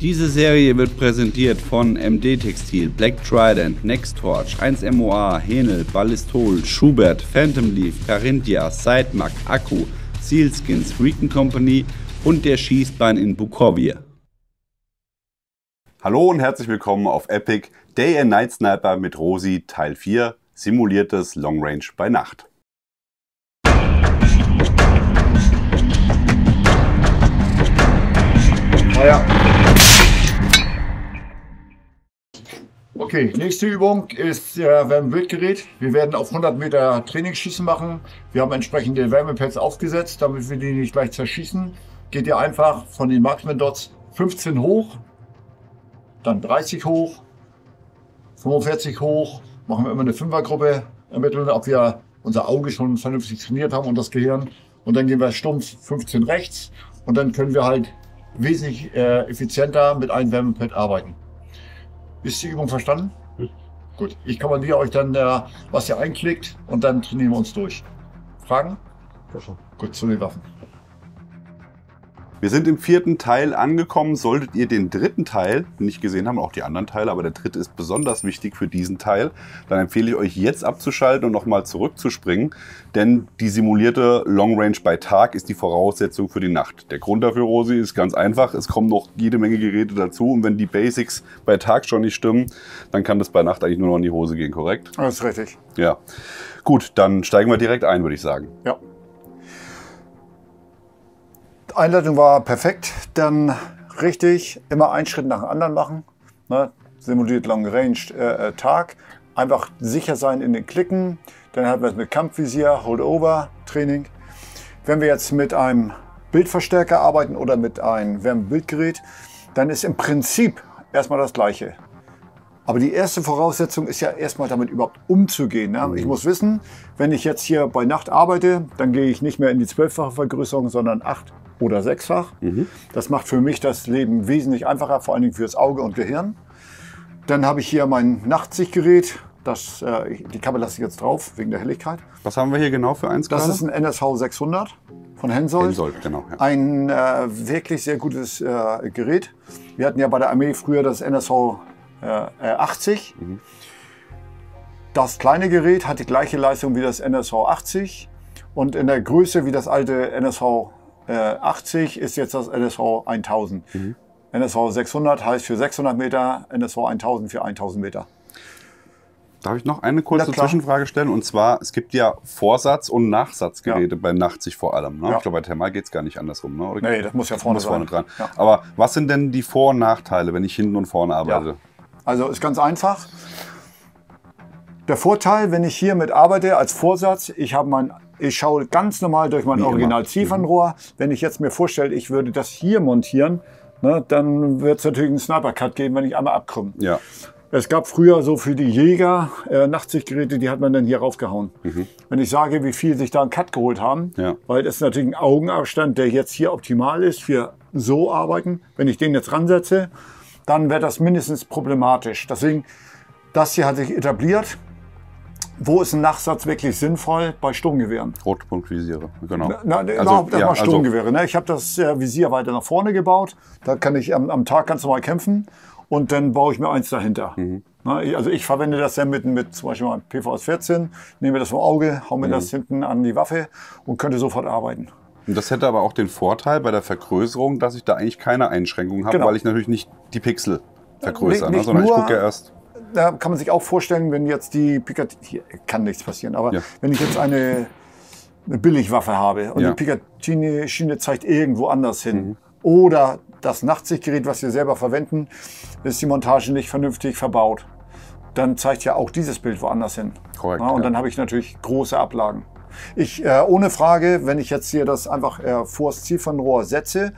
Diese Serie wird präsentiert von MD Textil, Black Trident, Nextorch, 1MOA, Henel, Ballistol, Schubert, Phantom Leaf, Carinthia, Sidemark, Akku, Sealskins, Recon Company und der Schießbein in Bukovje. Hallo und herzlich willkommen auf Epic Day and Night Sniper mit Rosi Teil 4, simuliertes Long Range bei Nacht. Ja. Okay, nächste Übung ist Wärmebildgerät. Wir werden auf 100 Meter Trainingsschießen machen. Wir haben entsprechende Wärmepads aufgesetzt, damit wir die nicht gleich zerschießen. Geht ihr einfach von den Marksman Dots 15 hoch, dann 30 hoch, 45 hoch. Machen wir immer eine Fünfergruppe, ermitteln, ob wir unser Auge schon vernünftig trainiert haben und das Gehirn. Und dann gehen wir stumpf 15 rechts und dann können wir halt wesentlich effizienter mit einem Wärmepad arbeiten. Ist die Übung verstanden? Gut, ich kommandiere euch dann, was ihr einklickt und dann trainieren wir uns durch. Fragen? Gut, zu den Waffen. Wir sind im 4. Teil angekommen. Solltet ihr den 3. Teil nicht gesehen haben, auch die anderen Teile, aber der 3. ist besonders wichtig für diesen Teil, dann empfehle ich euch jetzt abzuschalten und nochmal zurückzuspringen, denn die simulierte Long Range bei Tag ist die Voraussetzung für die Nacht. Der Grund dafür, Rosi, ist ganz einfach. Es kommen noch jede Menge Geräte dazu und wenn die Basics bei Tag schon nicht stimmen, dann kann das bei Nacht eigentlich nur noch in die Hose gehen, korrekt? Das ist richtig. Ja. Gut, dann steigen wir direkt ein, würde ich sagen. Ja. Einleitung war perfekt, dann richtig immer einen Schritt nach dem anderen machen, ne? Simuliert Long Range Tag, einfach sicher sein in den Klicken, dann haben wir es mit Kampfvisier, Holdover Training. Wenn wir jetzt mit einem Bildverstärker arbeiten oder mit einem Wärmebildgerät, dann ist im Prinzip erstmal das Gleiche. Aber die erste Voraussetzung ist ja erstmal damit überhaupt umzugehen. Ne? Ich muss wissen, wenn ich jetzt hier bei Nacht arbeite, dann gehe ich nicht mehr in die 12-fache Vergrößerung, sondern 8- oder 6-fach. Das macht für mich das Leben wesentlich einfacher, vor allen Dingen fürs Auge und Gehirn. Dann habe ich hier mein Nachtsichtgerät. Die Kamera lasse ich jetzt drauf, wegen der Helligkeit. Was haben wir hier genau für eins? Das ist ein NSV 600 von Hensoldt. Hensoldt, genau. Ja. Ein wirklich sehr gutes Gerät. Wir hatten ja bei der Armee früher das NSV 80. Das kleine Gerät hat die gleiche Leistung wie das NSV 80 und in der Größe wie das alte NSV 80 ist jetzt das NSV 1000. NSV 600 heißt für 600 Meter, NSV 1000 für 1000 Meter. Darf ich noch eine kurze Zwischenfrage stellen? Und zwar, es gibt ja Vorsatz- und Nachsatzgeräte bei Nachtsicht vor allem. Ne? Ja. Ich glaube, bei Thermal geht es gar nicht andersrum. Ne? Oder Nee, das muss ja vorne sein. Dran. Ja. Aber was sind denn die Vor- und Nachteile, wenn ich hinten und vorne arbeite? Ja. Also ist ganz einfach. Der Vorteil, wenn ich hier mit arbeite als Vorsatz, ich schaue ganz normal durch mein Original-Ziefernrohr. Wenn ich jetzt mir vorstelle, ich würde das hier montieren, ne, dann wird es natürlich einen Sniper-Cut geben, wenn ich einmal abkomme. Ja. Es gab früher so für die Jäger Nachtsichtgeräte, die hat man dann hier raufgehauen. Wenn ich sage, wie viel sich da einen Cut geholt haben, weil das ist natürlich ein Augenabstand, der jetzt hier optimal ist für so arbeiten. Wenn ich den jetzt ransetze, dann wäre das mindestens problematisch. Deswegen, das hier hat sich etabliert. Wo ist ein Nachsatz wirklich sinnvoll? Bei Sturmgewehren. Rotpunktvisiere, genau. Sturmgewehre. Ne? Ich habe das Visier weiter nach vorne gebaut. Da kann ich am Tag ganz normal kämpfen. Und dann baue ich mir eins dahinter. Also ich verwende das dann mit zum Beispiel PVS 14, nehme das vom Auge, hau mir das hinten an die Waffe und könnte sofort arbeiten. Und das hätte aber auch den Vorteil bei der Vergrößerung, dass ich da eigentlich keine Einschränkungen habe, weil ich natürlich nicht die Pixel vergrößere, sondern ich gucke ja erst. Da kann man sich auch vorstellen, wenn jetzt die Picatinny, hier kann nichts passieren, aber wenn ich jetzt eine Billigwaffe habe und die Picatinny-Schiene zeigt irgendwo anders hin oder das Nachtsichtgerät, was wir selber verwenden, ist die Montage nicht vernünftig verbaut, dann zeigt ja auch dieses Bild woanders hin. Korrekt. Und dann habe ich natürlich große Ablagen. Ohne Frage, wenn ich jetzt hier das einfach vor das Zielfernrohr setze,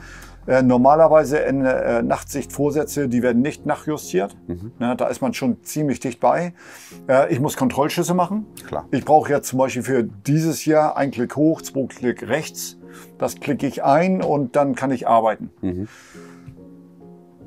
normalerweise in Nachtsichtvorsätze, die werden nicht nachjustiert. Da ist man schon ziemlich dicht bei. Ich muss Kontrollschüsse machen. Klar. Ich brauche jetzt zum Beispiel für dieses hier ein Klick hoch, 2 Klick rechts. Das klicke ich ein und dann kann ich arbeiten.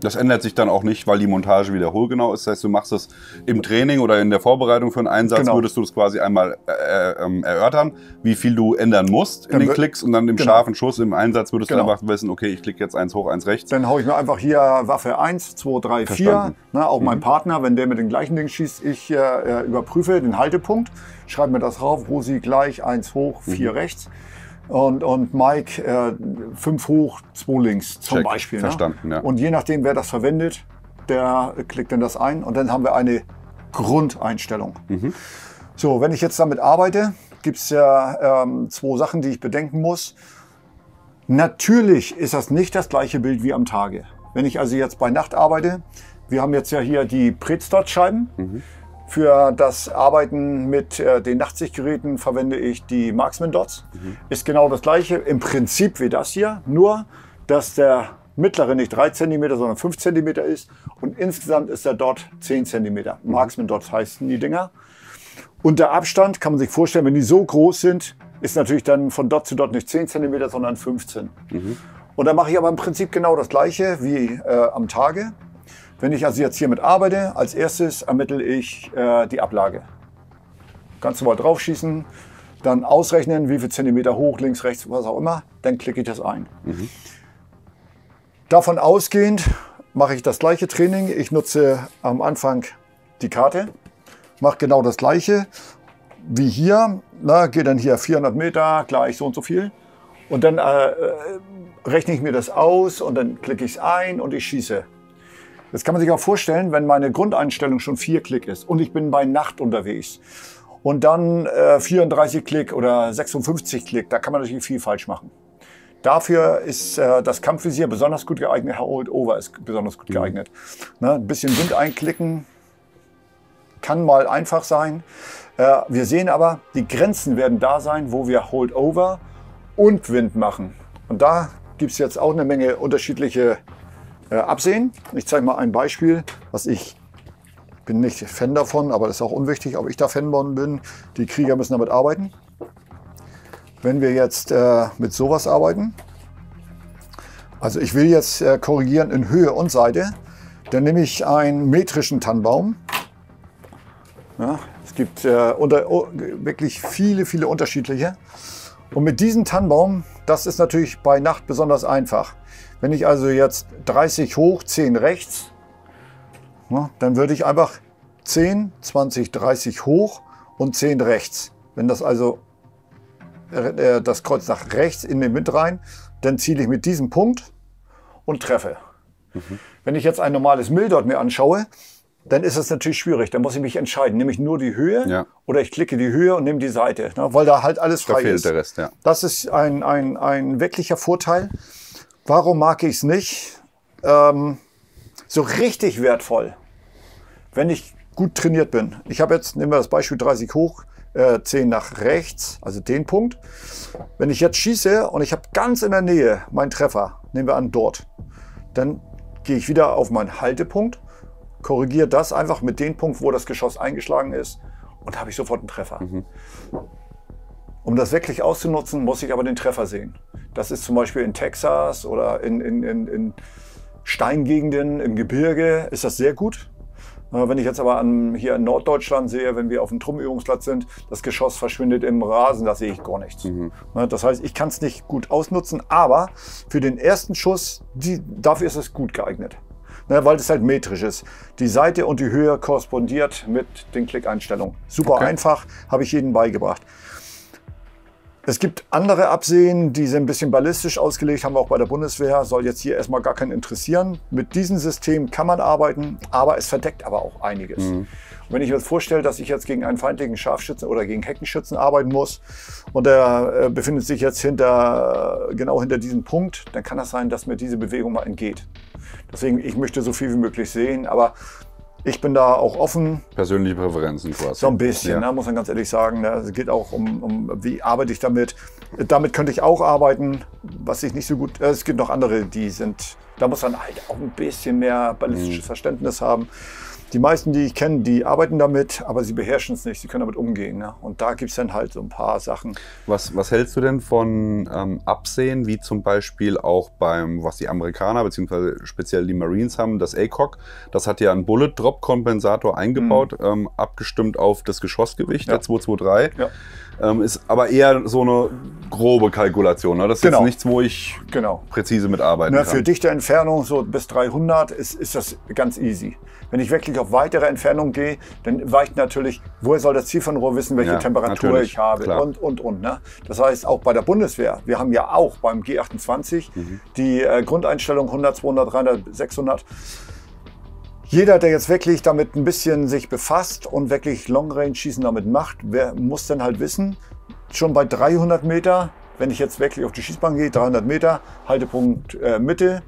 Das ändert sich dann auch nicht, weil die Montage wieder hohlgenau ist. Das heißt, du machst es im Training oder in der Vorbereitung für einen Einsatz, würdest du das quasi einmal erörtern, wie viel du ändern musst in den Klicks und dann im scharfen Schuss im Einsatz würdest du einfach wissen, okay, ich klicke jetzt 1 hoch, 1 rechts. Dann haue ich mir einfach hier Waffe 1, 2, 3, 4. Ne, auch mein Partner, wenn der mit den gleichen Dingen schießt, ich überprüfe den Haltepunkt, schreibe mir das drauf, Rosi gleich, 1 hoch, 4 rechts. Und Mike 5 hoch, 2 links zum Beispiel. Verstanden, ne? ja. Und je nachdem, wer das verwendet, der klickt dann das ein und dann haben wir eine Grundeinstellung. So, wenn ich jetzt damit arbeite, gibt es ja 2 Sachen, die ich bedenken muss. Natürlich ist das nicht das gleiche Bild wie am Tage. Wenn ich also jetzt bei Nacht arbeite, wir haben jetzt ja hier die Pritt-Dot-Scheiben. Für das Arbeiten mit den Nachtsichtgeräten verwende ich die Marksman Dots. Ist genau das gleiche im Prinzip wie das hier, nur dass der mittlere nicht 3 cm, sondern 5 cm ist und insgesamt ist der Dot 10 cm. Marksman Dots heißen die Dinger. Und der Abstand kann man sich vorstellen, wenn die so groß sind, ist natürlich dann von Dot zu Dot nicht 10 cm, sondern 15. Und dann mache ich aber im Prinzip genau das gleiche wie am Tage. Wenn ich also jetzt hiermit arbeite, als erstes ermittle ich die Ablage. Ganz normal draufschießen, dann ausrechnen, wie viel Zentimeter hoch, links, rechts, was auch immer, dann klicke ich das ein. Davon ausgehend mache ich das gleiche Training. Ich nutze am Anfang die Karte, mache genau das gleiche wie hier, gehe dann hier 400 Meter, gleich so und so viel. Und dann rechne ich mir das aus und dann klicke ich es ein und ich schieße. Das kann man sich auch vorstellen, wenn meine Grundeinstellung schon 4 Klick ist und ich bin bei Nacht unterwegs und dann 34 Klick oder 56 Klick, da kann man natürlich viel falsch machen. Dafür ist das Kampfvisier besonders gut geeignet, Hold Over ist besonders gut geeignet. Ein bisschen Wind einklicken kann mal einfach sein. Wir sehen aber, die Grenzen werden da sein, wo wir Hold Over und Wind machen. Und da gibt es jetzt auch eine Menge unterschiedliche Absehen. Ich zeige mal ein Beispiel, ich bin nicht Fan davon, aber das ist auch unwichtig, ob ich da Fan von bin. Die Krieger müssen damit arbeiten. Wenn wir jetzt mit sowas arbeiten, also ich will jetzt korrigieren in Höhe und Seite, dann nehme ich einen metrischen Tannenbaum. Ja, es gibt wirklich viele unterschiedliche. Und mit diesem Tannenbaum, das ist natürlich bei Nacht besonders einfach. Wenn ich also jetzt 30 hoch, 10 rechts, dann würde ich einfach 10, 20, 30 hoch und 10 rechts. Wenn das also das Kreuz nach rechts in den Wind rein, dann ziele ich mit diesem Punkt und treffe. Wenn ich jetzt ein normales Mildot mir anschaue, dann ist es natürlich schwierig. Dann muss ich mich entscheiden, nehme ich nur die Höhe oder ich klicke die Höhe und nehme die Seite, weil da halt alles frei ist. Da fehlt der Rest, ja. Das ist ein wirklicher Vorteil. Warum mag ich es nicht? So richtig wertvoll, wenn ich gut trainiert bin. Ich habe jetzt, nehmen wir das Beispiel 30 hoch, 10 nach rechts, also den Punkt. Wenn ich jetzt schieße und ich habe ganz in der Nähe meinen Treffer, nehmen wir an dort, dann gehe ich wieder auf meinen Haltepunkt, korrigiere das einfach mit dem Punkt, wo das Geschoss eingeschlagen ist und habe ich sofort einen Treffer. Um das wirklich auszunutzen, muss ich aber den Treffer sehen. Das ist zum Beispiel in Texas oder in Steingegenden im Gebirge ist das sehr gut. Wenn ich jetzt aber hier in Norddeutschland sehe, wenn wir auf dem Truppenübungsplatz sind, das Geschoss verschwindet im Rasen, da sehe ich gar nichts. Das heißt, ich kann es nicht gut ausnutzen, aber für den ersten Schuss, dafür ist es gut geeignet. Weil es halt metrisch ist. Die Seite und die Höhe korrespondiert mit den Klickeinstellungen. Super einfach, habe ich jedem beigebracht. Es gibt andere Absehen, die sind ein bisschen ballistisch ausgelegt, haben wir auch bei der Bundeswehr, soll jetzt hier erstmal gar keinen interessieren. Mit diesem System kann man arbeiten, aber es verdeckt aber auch einiges. Und wenn ich mir jetzt vorstelle, dass ich jetzt gegen einen feindlichen Scharfschützen oder gegen Heckenschützen arbeiten muss und der befindet sich jetzt genau hinter diesem Punkt, dann kann das sein, dass mir diese Bewegung mal entgeht. Deswegen, ich möchte so viel wie möglich sehen, aber ich bin da auch offen. Persönliche Präferenzen quasi. So ein bisschen, muss man ganz ehrlich sagen. Es geht auch um wie arbeite ich damit. Damit könnte ich auch arbeiten, was ich nicht so gut. Es gibt noch andere, da muss man halt auch ein bisschen mehr ballistisches Verständnis haben. Die meisten, die ich kenne, die arbeiten damit, aber sie beherrschen es nicht, sie können damit umgehen. Ne? Und da gibt es dann halt so ein paar Sachen. Was hältst du denn von Absehen, wie zum Beispiel auch was die Amerikaner bzw. speziell die Marines haben, das ACOG, das hat ja einen Bullet-Drop-Kompensator eingebaut, abgestimmt auf das Geschossgewicht, der 223. Ja. Ist aber eher so eine grobe Kalkulation. Ne? Das ist jetzt nichts, wo ich präzise mitarbeiten kann. Für dichte Entfernung, so bis 300, ist das ganz easy. Wenn ich wirklich auf weitere Entfernung gehe, dann weicht natürlich, woher soll das Zielfernrohr wissen, welche Temperatur ich habe und. Ne? Das heißt, auch bei der Bundeswehr, wir haben ja auch beim G28 die Grundeinstellung 100, 200, 300, 600. Jeder, der jetzt wirklich damit ein bisschen sich befasst und wirklich Long-Range-Schießen damit macht, muss dann halt wissen, schon bei 300 Meter, wenn ich jetzt wirklich auf die Schießbahn gehe, 300 Meter, Haltepunkt Mitte,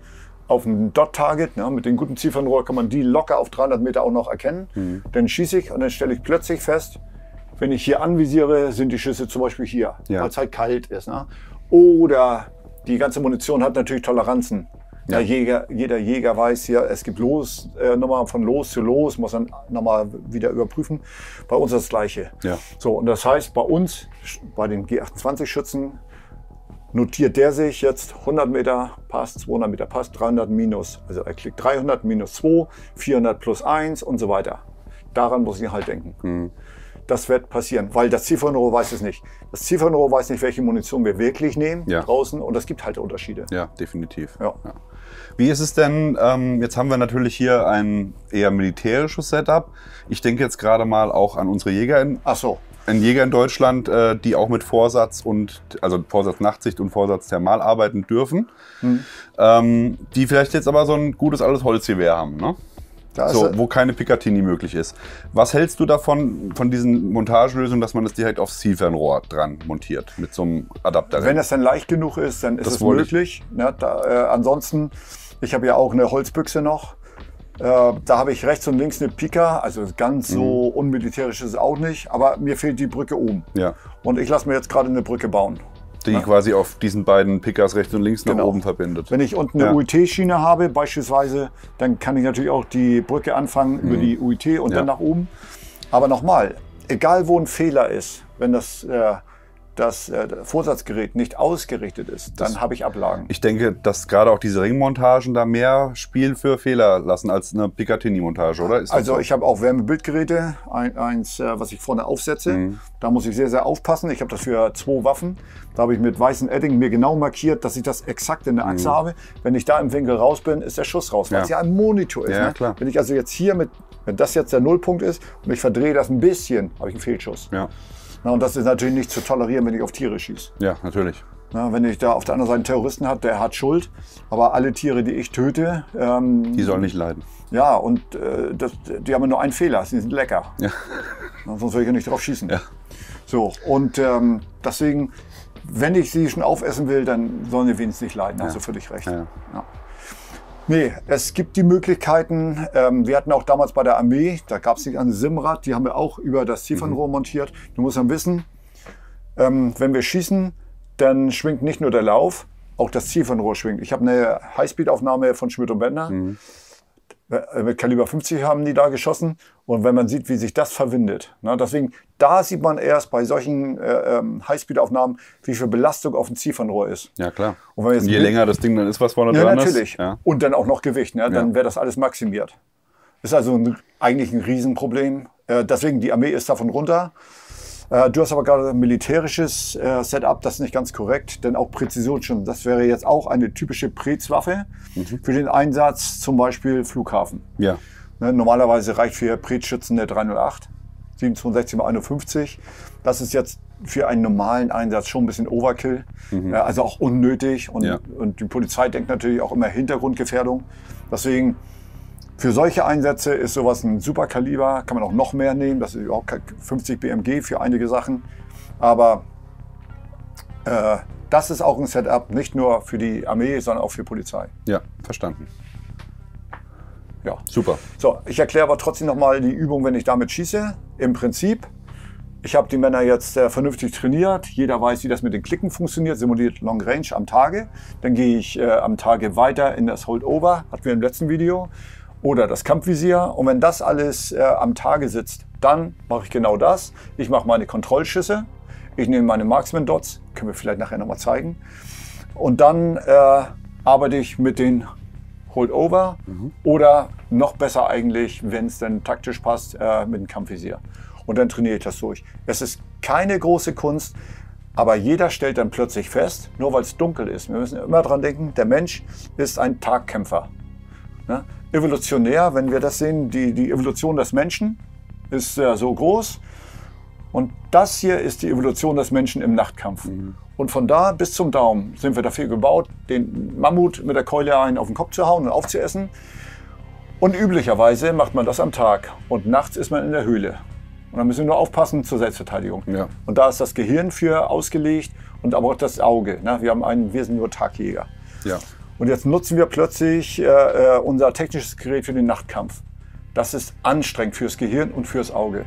auf ein Dot-Target, ne, mit dem guten Zielfernrohr kann man die locker auf 300 Meter auch noch erkennen. Dann schieße ich und dann stelle ich plötzlich fest, wenn ich hier anvisiere, sind die Schüsse zum Beispiel hier, weil es halt kalt ist. Ne? Oder die ganze Munition hat natürlich Toleranzen. Ja. Jeder Jäger weiß hier, es gibt nochmal von Los zu Los, muss dann nochmal wieder überprüfen. Bei uns ist das Gleiche. Ja. So, und das heißt, bei uns, bei den G28-Schützen, notiert der sich jetzt 100 Meter passt, 200 Meter passt, 300 minus. Also er klickt 300 minus 2, 400 plus 1 und so weiter. Daran muss ich halt denken. Das wird passieren, weil das Zielfernrohr weiß es nicht. Das Zielfernrohr weiß nicht, welche Munition wir wirklich nehmen draußen, und es gibt halt Unterschiede. Ja, definitiv. Ja. Wie ist es denn, jetzt haben wir natürlich hier ein eher militärisches Setup. Ich denke jetzt gerade mal auch an unsere Jäger ein Jäger in Deutschland, die auch mit Vorsatz also Vorsatz Nachtsicht und Vorsatz Thermal arbeiten dürfen, die vielleicht jetzt aber so ein gutes altes Holzgewehr haben, ne? Wo keine Picatinny möglich ist. Was hältst du davon, von diesen Montagelösungen, dass man das direkt aufs Zielfernrohr dran montiert, mit so einem Adapter? Wenn das dann leicht genug ist, dann ist es möglich. Ne, ansonsten, ich habe ja auch eine Holzbüchse noch. Da habe ich rechts und links eine Pika, also ganz so unmilitärisch ist es auch nicht, aber mir fehlt die Brücke oben. Ja. Und ich lasse mir jetzt gerade eine Brücke bauen. Die quasi auf diesen beiden Pickers rechts und links nach oben verbindet. Wenn ich unten eine UIT-Schiene habe beispielsweise, dann kann ich natürlich auch die Brücke anfangen über die UIT und dann nach oben. Aber nochmal, egal wo ein Fehler ist, wenn das Vorsatzgerät nicht ausgerichtet ist, dann habe ich Ablagen. Ich denke, dass gerade auch diese Ringmontagen da mehr Spiel für Fehler lassen als eine Picatinny-Montage, oder? Also ich habe auch Wärmebildgeräte, eins, was ich vorne aufsetze. Da muss ich sehr, sehr aufpassen. Ich habe das für 2 Waffen. Da habe ich mit weißem Edding mir genau markiert, dass ich das exakt in der Achse habe. Wenn ich da im Winkel raus bin, ist der Schuss raus, weil es ja ein Monitor ist. Ne? Klar. Wenn ich also jetzt hier wenn das jetzt der Nullpunkt ist und ich verdrehe das ein bisschen, habe ich einen Fehlschuss. Ja. Na, und das ist natürlich nicht zu tolerieren, wenn ich auf Tiere schieße. Ja, natürlich. Na, wenn ich da auf der anderen Seite einen Terroristen habe, der hat Schuld. Aber alle Tiere, die ich töte... die sollen nicht leiden. Ja, und die haben nur einen Fehler, sie sind lecker. Ja. Na, sonst will ich ja nicht drauf schießen. Ja. So, und deswegen, wenn ich sie schon aufessen will, dann sollen sie wenigstens nicht leiden. Hast du völlig recht. Ja. Ja. Nee, es gibt die Möglichkeiten. Wir hatten auch damals bei der Armee, da gab es nicht ein Simrad, die haben wir auch über das Zielfernrohr montiert. Du musst dann wissen, wenn wir schießen, dann schwingt nicht nur der Lauf, auch das Zielfernrohr schwingt. Ich habe eine Highspeed-Aufnahme von Schmidt und Bender. Mit Kaliber 50 haben die da geschossen. Und wenn man sieht, wie sich das verwindet. Ne, deswegen, da sieht man erst bei solchen Highspeed-Aufnahmen, wie viel Belastung auf dem Zielfernrohr ist. Ja, klar. Und je länger das Ding dann ist, was vorne dran ist. Natürlich. Ja. Und dann auch noch Gewicht. Ne? Dann wäre das alles maximiert. Ist also eigentlich ein Riesenproblem. Deswegen, die Armee ist davon runter. Du hast aber gerade ein militärisches Setup, das ist nicht ganz korrekt, denn auch Präzisionsschützen, das wäre jetzt auch eine typische Prez-Waffe für den Einsatz, zum Beispiel Flughafen. Ja. Ne, normalerweise reicht für Prez-Schützen der 308, 762x51. Das ist jetzt für einen normalen Einsatz schon ein bisschen Overkill, also auch unnötig. Und die Polizei denkt natürlich auch immer Hintergrundgefährdung. Deswegen, für solche Einsätze ist sowas ein super Kaliber, kann man auch noch mehr nehmen, das ist überhaupt 50 BMG für einige Sachen. Aber das ist auch ein Setup, nicht nur für die Armee, sondern auch für Polizei. Ja, verstanden. Ja, super. So, ich erkläre aber trotzdem nochmal die Übung, wenn ich damit schieße. Im Prinzip, ich habe die Männer jetzt vernünftig trainiert. Jeder weiß, wie das mit den Klicken funktioniert, simuliert Long Range am Tage. Dann gehe ich am Tage weiter in das Holdover, hatten wir im letzten Video. oder das Kampfvisier. Und wenn das alles am Tage sitzt, dann mache ich genau das. Ich mache meine Kontrollschüsse, ich nehme meine Marksman Dots, können wir vielleicht nachher nochmal zeigen. Und dann arbeite ich mit den Holdover oder noch besser eigentlich, wenn es dann taktisch passt, mit dem Kampfvisier. Und dann trainiere ich das durch. Es ist keine große Kunst, aber jeder stellt dann plötzlich fest, nur weil es dunkel ist. Wir müssen immer dran denken, der Mensch ist ein Tagkämpfer. Ne? Evolutionär, wenn wir das sehen, die Evolution des Menschen ist so groß. Und das hier ist die Evolution des Menschen im Nachtkampf. Und von da bis zum Daumen sind wir dafür gebaut, den Mammut mit der Keule einen auf den Kopf zu hauen und aufzuessen. Und üblicherweise macht man das am Tag. Und nachts ist man in der Höhle. Und dann müssen wir nur aufpassen zur Selbstverteidigung. Ja. Und da ist das Gehirn für ausgelegt und aber auch das Auge. Ne? Wir sind nur Tagjäger. Ja. Und jetzt nutzen wir plötzlich unser technisches Gerät für den Nachtkampf. Das ist anstrengend fürs Gehirn und fürs Auge.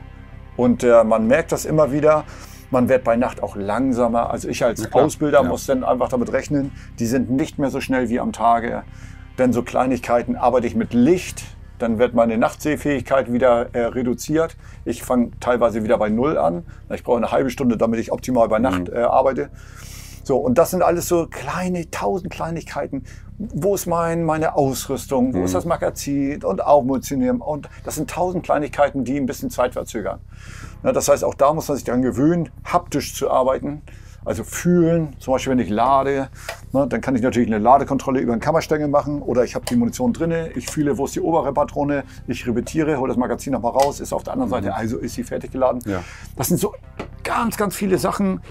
Und man merkt das immer wieder. Man wird bei Nacht auch langsamer. Also ich als Ausbilder muss dann einfach damit rechnen, die sind nicht mehr so schnell wie am Tage. Denn so Kleinigkeiten arbeite ich mit Licht. Dann wird meine Nachtsehfähigkeit wieder reduziert. Ich fange teilweise wieder bei 0 an. Ich brauche eine halbe Stunde, damit ich optimal bei Nacht arbeite. So, und das sind alles so kleine, 1000 Kleinigkeiten. Wo ist meine Ausrüstung? Wo ist das Magazin? Und Aufmunitionieren. Und das sind 1000 Kleinigkeiten, die ein bisschen Zeit verzögern. Ja, das heißt, auch da muss man sich daran gewöhnen, haptisch zu arbeiten. Also fühlen, zum Beispiel wenn ich lade, ne, dann kann ich natürlich eine Ladekontrolle über den Kammerstängel machen oder ich habe die Munition drin, ich fühle, wo ist die obere Patrone, ich repetiere, hole das Magazin nochmal raus, ist auf der anderen Seite, also ist sie fertig geladen. Ja. Das sind so ganz, ganz viele Sachen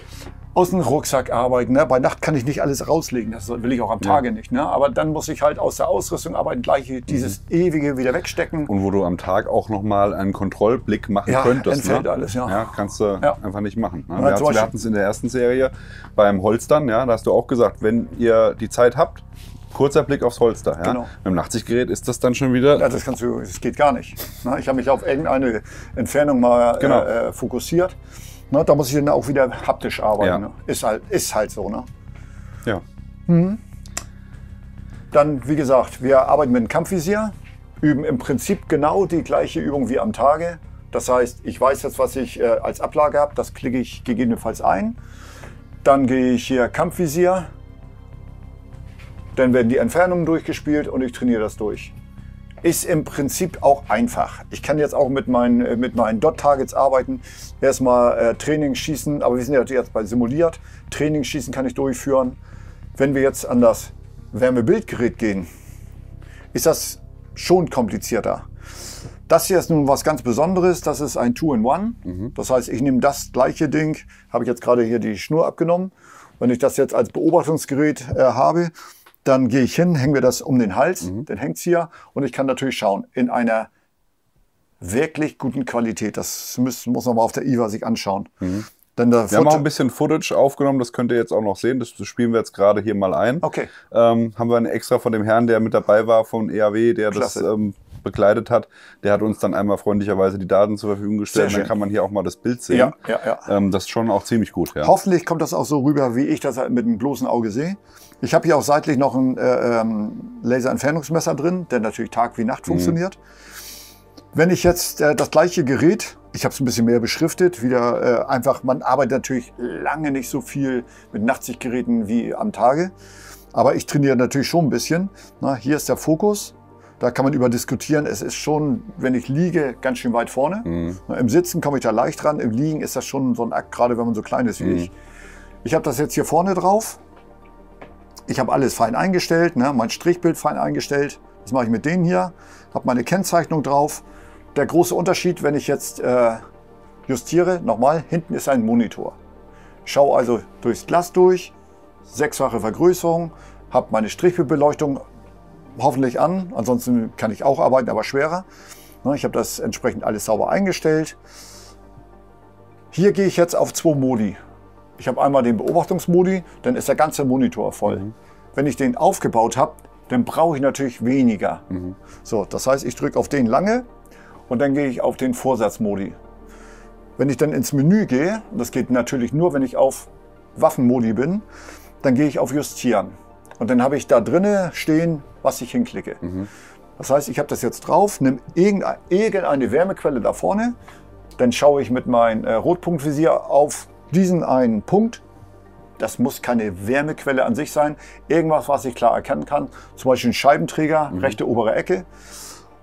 aus dem Rucksack arbeiten. Ne? Bei Nacht kann ich nicht alles rauslegen, das will ich auch am Tage nicht. Ne? Aber dann muss ich halt aus der Ausrüstung arbeiten, gleich dieses ewige wieder wegstecken. Und wo du am Tag auch nochmal einen Kontrollblick machen könntest. Entfällt alles, ja. Kannst du einfach nicht machen. Ne? Wir hatten es in der ersten Serie beim Holstern, da hast du auch gesagt, wenn ihr die Zeit habt, kurzer Blick aufs Holster. Ja? Genau. Mit dem Nachtsichtgerät ist das dann schon wieder... Ja, das geht gar nicht. Ne? Ich habe mich auf irgendeine Entfernung mal fokussiert. Ne, da muss ich dann auch wieder haptisch arbeiten. Ne? Ist halt so. Ne? Ja. Dann, wie gesagt, wir arbeiten mit dem Kampfvisier, üben im Prinzip genau die gleiche Übung wie am Tage. Das heißt, ich weiß jetzt, was ich als Ablage habe, das klicke ich gegebenenfalls ein. Dann gehe ich hier Kampfvisier, dann werden die Entfernungen durchgespielt und ich trainiere das durch. Ist im Prinzip auch einfach. Ich kann jetzt auch mit meinen Dot-Targets arbeiten. Erstmal Training schießen, aber wir sind ja jetzt bei simuliert. Training schießen kann ich durchführen. Wenn wir jetzt an das Wärmebildgerät gehen, ist das schon komplizierter. Das hier ist nun was ganz Besonderes. Das ist ein Two-in-One. Das heißt, ich nehme das gleiche Ding, habe ich jetzt gerade hier die Schnur abgenommen. Wenn ich das jetzt als Beobachtungsgerät habe, dann gehe ich hin, hänge mir das um den Hals, dann hängt es hier und ich kann natürlich schauen, in einer wirklich guten Qualität. Das muss man mal auf der IWA sich anschauen. Denn wir haben auch ein bisschen Footage aufgenommen, das könnt ihr jetzt auch noch sehen, das spielen wir jetzt gerade hier mal ein. Okay. Haben wir eine extra von dem Herrn, der mit dabei war, von EAW, der Klasse. Das begleitet hat. Der hat uns dann einmal freundlicherweise die Daten zur Verfügung gestellt. Dann kann man hier auch mal das Bild sehen. Ja. Das ist schon auch ziemlich gut. Ja. Hoffentlich kommt das auch so rüber, wie ich das halt mit dem bloßen Auge sehe. Ich habe hier auch seitlich noch ein Laserentfernungsmesser drin, der natürlich Tag wie Nacht funktioniert. Wenn ich jetzt das gleiche Gerät, ich habe es ein bisschen mehr beschriftet, wieder einfach, man arbeitet natürlich lange nicht so viel mit Nachtsichtgeräten wie am Tage. Aber ich trainiere natürlich schon ein bisschen. Na, hier ist der Fokus. Da kann man über diskutieren. Es ist schon, wenn ich liege, ganz schön weit vorne. Im Sitzen komme ich da leicht ran. Im Liegen ist das schon so ein Akt, gerade wenn man so klein ist wie ich. Ich habe das jetzt hier vorne drauf. Ich habe alles fein eingestellt, ne? Mein Strichbild fein eingestellt. Das mache ich mit denen hier. Habe meine Kennzeichnung drauf. Der große Unterschied, wenn ich jetzt justiere, nochmal, hinten ist ein Monitor. Ich schaue also durchs Glas durch, 6-fache Vergrößerung, habe meine Strichbildbeleuchtung hoffentlich an, ansonsten kann ich auch arbeiten, aber schwerer. Ich habe das entsprechend alles sauber eingestellt. Hier gehe ich jetzt auf 2 Modi. Ich habe einmal den Beobachtungsmodi, dann ist der ganze Monitor voll. Wenn ich den aufgebaut habe, dann brauche ich natürlich weniger. So, das heißt, ich drücke auf den lange und dann gehe ich auf den Vorsatzmodi. Wenn ich dann ins Menü gehe, das geht natürlich nur, wenn ich auf Waffenmodi bin, dann gehe ich auf Justieren. Und dann habe ich da drinne stehen, was ich hinklicke. Das heißt, ich habe das jetzt drauf, nehme irgendeine Wärmequelle da vorne, dann schaue ich mit meinem Rotpunktvisier auf diesen einen Punkt. Das muss keine Wärmequelle an sich sein. Irgendwas, was ich klar erkennen kann. Zum Beispiel ein Scheibenträger, rechte obere Ecke.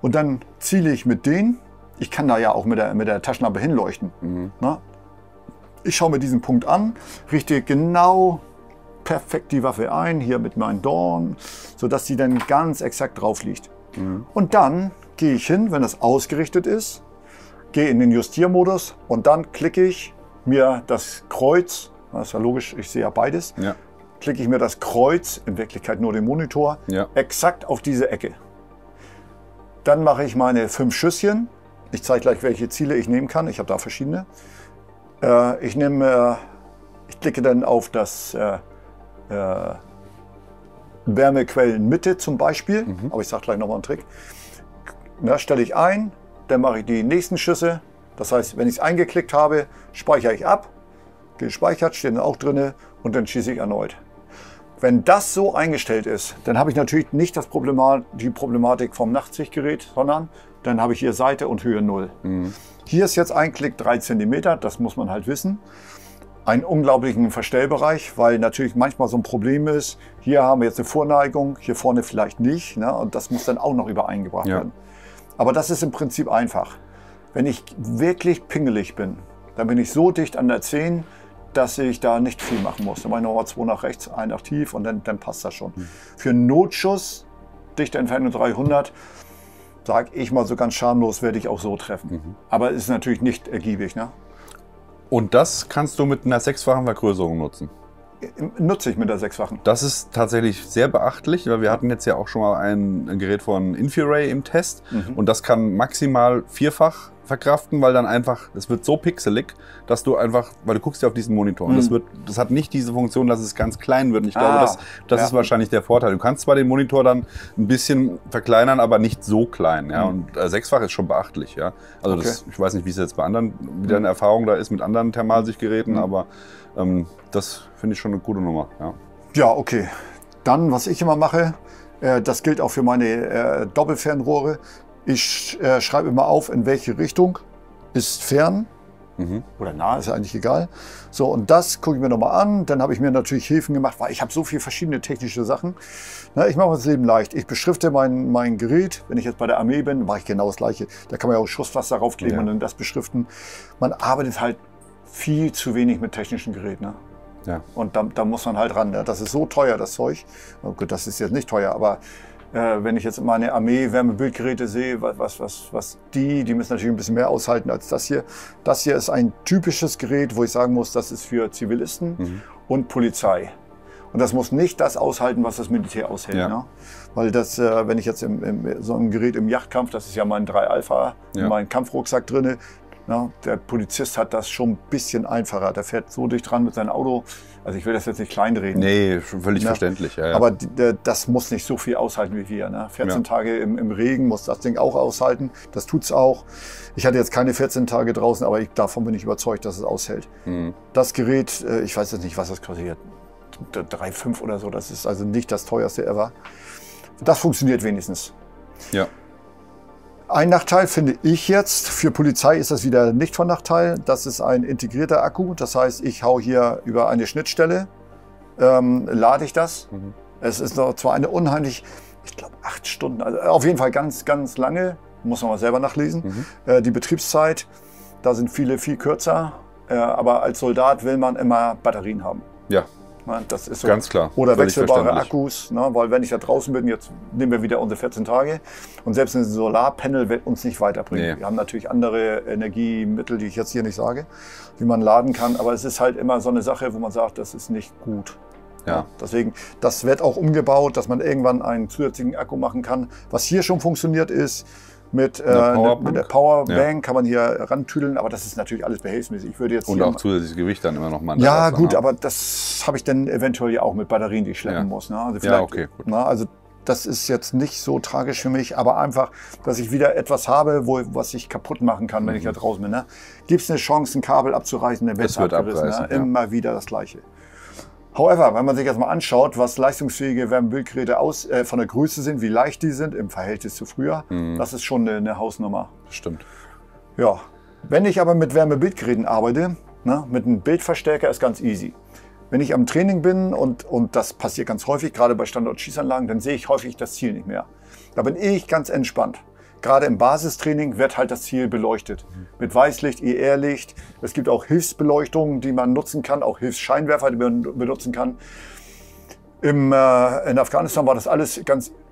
Und dann ziele ich mit denen. Ich kann da ja auch mit der Taschenlampe hinleuchten. Na? Ich schaue mir diesen Punkt an, richte genau perfekt die Waffe ein, hier mit meinen Dorn, sodass sie dann ganz exakt drauf liegt. Und dann gehe ich hin, wenn das ausgerichtet ist, gehe in den Justiermodus und dann klicke ich mir das Kreuz, das ist ja logisch, ich sehe ja beides, klicke ich mir das Kreuz, in Wirklichkeit nur den Monitor, exakt auf diese Ecke. Dann mache ich meine 5 Schüsschen. Ich zeige gleich, welche Ziele ich nehmen kann. Ich habe da verschiedene. Ich klicke dann auf das Wärmequellenmitte zum Beispiel, aber ich sage gleich nochmal einen Trick. Da stelle ich ein, dann mache ich die nächsten Schüsse. Das heißt, wenn ich es eingeklickt habe, speichere ich ab, gespeichert, steht dann auch drin und dann schieße ich erneut. Wenn das so eingestellt ist, dann habe ich natürlich nicht die Problematik vom Nachtsichtgerät, sondern dann habe ich hier Seite und Höhe 0. Hier ist jetzt ein Klick 3 cm, das muss man halt wissen. Einen unglaublichen Verstellbereich, weil natürlich manchmal so ein Problem ist, hier haben wir jetzt eine Vorneigung, hier vorne vielleicht nicht, ne? Und das muss dann auch noch übereingebracht werden. Aber das ist im Prinzip einfach. Wenn ich wirklich pingelig bin, dann bin ich so dicht an der 10, dass ich da nicht viel machen muss. Dann mache ich nochmal 2 nach rechts, 1 nach tief und dann passt das schon. Für einen Notschuss, dichte Entfernung 300, sage ich mal so ganz schamlos, werde ich auch so treffen. Aber es ist natürlich nicht ergiebig. Ne? Und das kannst du mit einer 6-fachen Vergrößerung nutzen? Nutze ich mit der 6-fachen. Das ist tatsächlich sehr beachtlich, weil wir hatten jetzt ja auch schon mal ein Gerät von Infiray im Test und das kann maximal 4-fach verkraften, weil dann einfach, es wird so pixelig, dass du einfach, weil du guckst ja auf diesen Monitor und das hat nicht diese Funktion, dass es ganz klein wird. Und ich glaube, das ist wahrscheinlich der Vorteil. Du kannst zwar den Monitor dann ein bisschen verkleinern, aber nicht so klein. Ja? Und 6-fach ist schon beachtlich. Ja? Also das, ich weiß nicht, wie es jetzt bei anderen, wie deine Erfahrung da ist mit anderen Thermalsichtgeräten, aber das finde ich schon eine gute Nummer. Ja, okay. Dann, was ich immer mache, das gilt auch für meine Doppelfernrohre. Ich schreibe immer auf, in welche Richtung ist fern oder nah, ist ja eigentlich egal. So, und das gucke ich mir nochmal an. Dann habe ich mir natürlich Hilfen gemacht, weil ich habe so viele verschiedene technische Sachen. Na, ich mache mir das Leben leicht. Ich beschrifte mein Gerät. Wenn ich jetzt bei der Armee bin, mache ich genau das Gleiche. Da kann man ja auch Schusswasser raufkleben und dann das beschriften. Man arbeitet halt viel zu wenig mit technischen Geräten. Ne? Ja. Und da muss man halt ran. Ne? Das ist so teuer, das Zeug. Oh gut, das ist jetzt nicht teuer, aber wenn ich jetzt meine Armee-Wärmebildgeräte sehe, die müssen natürlich ein bisschen mehr aushalten als das hier. Das hier ist ein typisches Gerät, wo ich sagen muss, das ist für Zivilisten und Polizei. Und das muss nicht das aushalten, was das Militär aushält. Ja. Ne? Weil das, wenn ich jetzt so ein Gerät im Yachtkampf, das ist ja mein 3 Alpha, mein Kampfrucksack drin, na, der Polizist hat das schon ein bisschen einfacher. Der fährt so dicht dran mit seinem Auto. Also ich will das jetzt nicht kleinreden. Nee, völlig verständlich. Ja, ja. Aber das muss nicht so viel aushalten wie wir. Ne? 14 Tage im Regen muss das Ding auch aushalten. Das tut's auch. Ich hatte jetzt keine 14 Tage draußen, aber davon bin ich überzeugt, dass es aushält. Das Gerät, ich weiß jetzt nicht, was das kostet. 3,5 oder so. Das ist also nicht das teuerste ever. Das funktioniert wenigstens. Ja. Ein Nachteil finde ich jetzt, für Polizei ist das wieder nicht von Nachteil, das ist ein integrierter Akku. Das heißt, ich hau hier über eine Schnittstelle, lade ich das. Es ist zwar eine unheimlich, ich glaube 8 Stunden, also auf jeden Fall ganz, ganz lange, muss man mal selber nachlesen. Die Betriebszeit, da sind viele viel kürzer, aber als Soldat will man immer Batterien haben. Ja. Das ist so. Ganz klar. Oder wechselbare Akkus, ne? Weil wenn ich da draußen bin, jetzt nehmen wir wieder unsere 14 Tage und selbst ein Solarpanel wird uns nicht weiterbringen. Nee. Wir haben natürlich andere Energiemittel, die ich jetzt hier nicht sage, wie man laden kann, aber es ist halt immer so eine Sache, wo man sagt, das ist nicht gut. Ja. Deswegen, das wird auch umgebaut, dass man irgendwann einen zusätzlichen Akku machen kann. Was hier schon funktioniert ist, mit der Powerbank kann man hier rantüdeln, aber das ist natürlich alles behelfsmäßig. Ich würde jetzt und auch zusätzliches Gewicht dann immer noch mal. Ja gut, aber das habe ich dann eventuell ja auch mit Batterien, die ich schleppen muss. Ne? Also vielleicht, okay, gut. Also das ist jetzt nicht so tragisch für mich, aber einfach, dass ich wieder etwas habe, was ich kaputt machen kann, wenn ich da draußen bin. Ne? Gibt es eine Chance, ein Kabel abzureißen, dann wird es abgerissen. Ne? Immer wieder das Gleiche. However, wenn man sich jetzt mal anschaut, was leistungsfähige Wärmebildgeräte von der Größe sind, wie leicht die sind im Verhältnis zu früher, das ist schon eine Hausnummer. Das stimmt. Ja, wenn ich aber mit Wärmebildgeräten arbeite, ne, mit einem Bildverstärker ist ganz easy. Wenn ich am Training bin und das passiert ganz häufig, gerade bei Standortschießanlagen, dann sehe ich häufig das Ziel nicht mehr. Da bin ich ganz entspannt. Gerade im Basistraining wird halt das Ziel beleuchtet. Mit Weißlicht, IR-Licht. Es gibt auch Hilfsbeleuchtungen, die man nutzen kann, auch Hilfsscheinwerfer, die man benutzen kann. In Afghanistan war das alles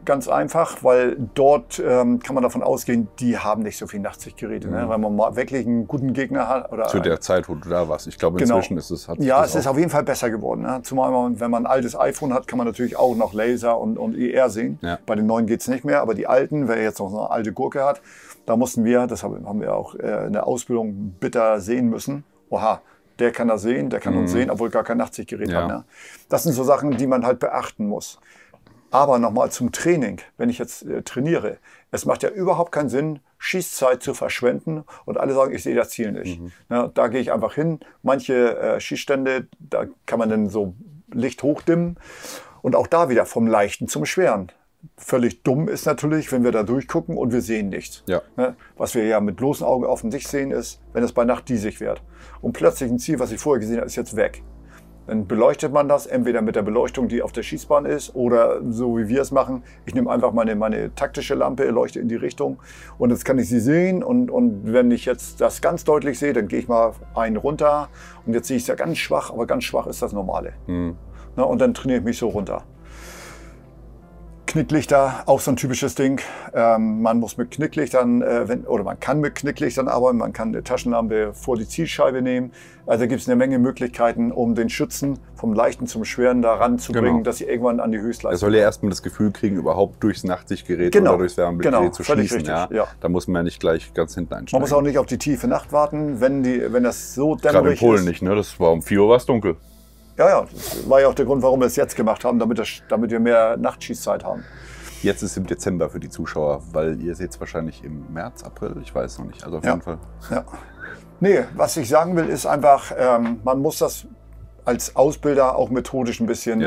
ganz einfach, weil dort kann man davon ausgehen, die haben nicht so viel Nachtsichtgeräte. Ne? Weil man mal wirklich einen guten Gegner hat. Oder zu der Zeit, wo du da warst. Ich glaube, inzwischen ist es... es ist auf jeden Fall besser geworden. Ne? Zumal wenn man ein altes iPhone hat, kann man natürlich auch noch Laser und IR sehen. Ja. Bei den neuen geht es nicht mehr, aber die alten, wer jetzt noch eine alte Gurke hat, da mussten wir, das haben wir auch in der Ausbildung bitter sehen müssen. Oha, der kann das sehen, der kann uns sehen, obwohl gar kein Nachtsichtgerät hat. Ne? Das sind so Sachen, die man halt beachten muss. Aber nochmal zum Training, wenn ich jetzt trainiere. Es macht ja überhaupt keinen Sinn, Schießzeit zu verschwenden und alle sagen, ich sehe das Ziel nicht. Na, da gehe ich einfach hin. Manche Schießstände, da kann man dann so Licht hochdimmen. Und auch da wieder vom Leichten zum Schweren. Völlig dumm ist natürlich, wenn wir da durchgucken und wir sehen nichts. Ja. Was wir ja mit bloßen Augen offensichtlich sehen ist, wenn es bei Nacht diesig wird. Und plötzlich ein Ziel, was ich vorher gesehen habe, ist jetzt weg. Dann beleuchtet man das, entweder mit der Beleuchtung, die auf der Schießbahn ist, oder so wie wir es machen. Ich nehme einfach meine taktische Lampe, leuchte in die Richtung und jetzt kann ich sie sehen. Und wenn ich jetzt das ganz deutlich sehe, dann gehe ich mal einen runter und jetzt sehe ich es ja ganz schwach, aber ganz schwach ist das Normale. Na, und dann trainiere ich mich so runter. Knicklichter, auch so ein typisches Ding. Man muss mit Knicklichtern, man kann mit Knicklichtern arbeiten, man kann eine Taschenlampe vor die Zielscheibe nehmen. Also gibt es eine Menge Möglichkeiten, um den Schützen vom Leichten zum Schweren da ranzubringen, dass sie irgendwann an die Höchstleistung. Er soll ja erstmal das Gefühl kriegen, überhaupt durchs Nachtsichtgerät oder durchs Wärmebildgerät zu schießen. Ja? Da muss man ja nicht gleich ganz hinten einsteigen. Man muss auch nicht auf die tiefe Nacht warten, wenn das so dämmerig ist. Gerade in Polen nicht, ne? Das war um 4 Uhr war es dunkel. Ja, das war ja auch der Grund, warum wir es jetzt gemacht haben, damit wir mehr Nachtschießzeit haben. Jetzt ist es im Dezember für die Zuschauer, weil ihr seht es wahrscheinlich im März, April, ich weiß noch nicht. Also auf jeden Fall. Ja. Nee, was ich sagen will, ist einfach, man muss das als Ausbilder auch methodisch ein bisschen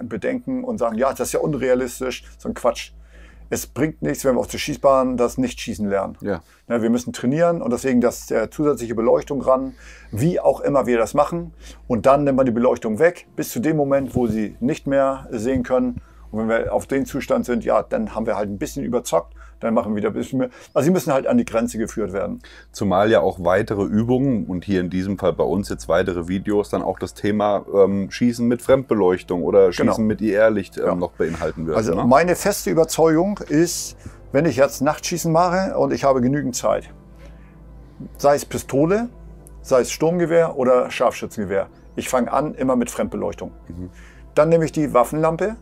bedenken und sagen, ja, das ist ja unrealistisch, so ein Quatsch. Es bringt nichts, wenn wir auf der Schießbahn das Nicht-Schießen lernen. Ja, wir müssen trainieren und deswegen zusätzliche Beleuchtung ran, wie auch immer wir das machen. Und dann nimmt man die Beleuchtung weg, bis zu dem Moment, wo sie nicht mehr sehen können. Und wenn wir auf den Zustand sind, ja, dann haben wir halt ein bisschen überzockt, dann machen wir wieder ein bisschen mehr. Also sie müssen halt an die Grenze geführt werden. Zumal ja auch weitere Übungen und hier in diesem Fall bei uns jetzt weitere Videos dann auch das Thema Schießen mit Fremdbeleuchtung oder Schießen mit IR-Licht noch beinhalten wird. Also meine feste Überzeugung ist, wenn ich jetzt Nachtschießen mache und ich habe genügend Zeit, sei es Pistole, sei es Sturmgewehr oder Scharfschützengewehr, ich fange an immer mit Fremdbeleuchtung. Dann nehme ich die Waffenlampe,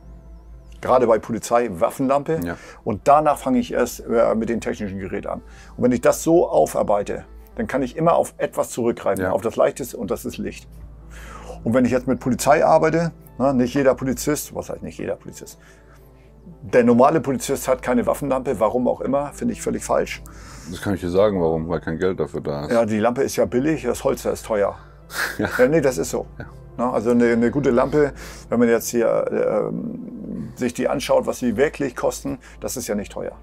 gerade bei Polizei, Waffenlampe. Und danach fange ich erst mit dem technischen Gerät an. Und wenn ich das so aufarbeite, dann kann ich immer auf etwas zurückgreifen, auf das Leichteste und das ist Licht. Und wenn ich jetzt mit Polizei arbeite, nicht jeder Polizist, was heißt nicht jeder Polizist, der normale Polizist hat keine Waffenlampe, warum auch immer, finde ich völlig falsch. Das kann ich dir sagen, warum, weil kein Geld dafür da ist. Ja, die Lampe ist ja billig, das Holz ist teuer. Nee, das ist so. Also eine gute Lampe, wenn man jetzt hier sich die anschaut, was sie wirklich kosten, das ist ja nicht teuer.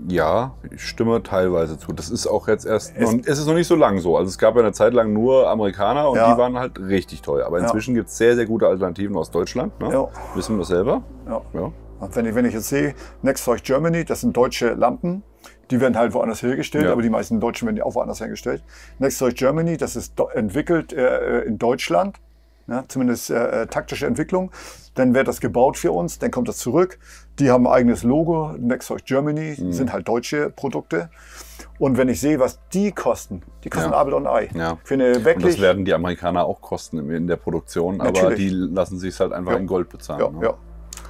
Ja, ich stimme teilweise zu. Das ist auch jetzt es ist noch nicht so lang so. Also es gab ja eine Zeit lang nur Amerikaner und die waren halt richtig teuer. Aber inzwischen gibt es sehr, sehr gute Alternativen aus Deutschland. Ne? Wissen wir selber. Ja. Und wenn ich jetzt sehe, Nextoys Germany, das sind deutsche Lampen. Die werden halt woanders hergestellt, aber die meisten Deutschen werden auch woanders hergestellt. Nextoys Germany, das ist entwickelt in Deutschland. Zumindest taktische Entwicklung, dann wird das gebaut für uns, dann kommt das zurück. Die haben ein eigenes Logo, Nextoys Germany, sind halt deutsche Produkte. Und wenn ich sehe, was die kosten Abel und Ei. Für eine wirklich, und das werden die Amerikaner auch kosten in der Produktion, aber die lassen sich es halt einfach in Gold bezahlen.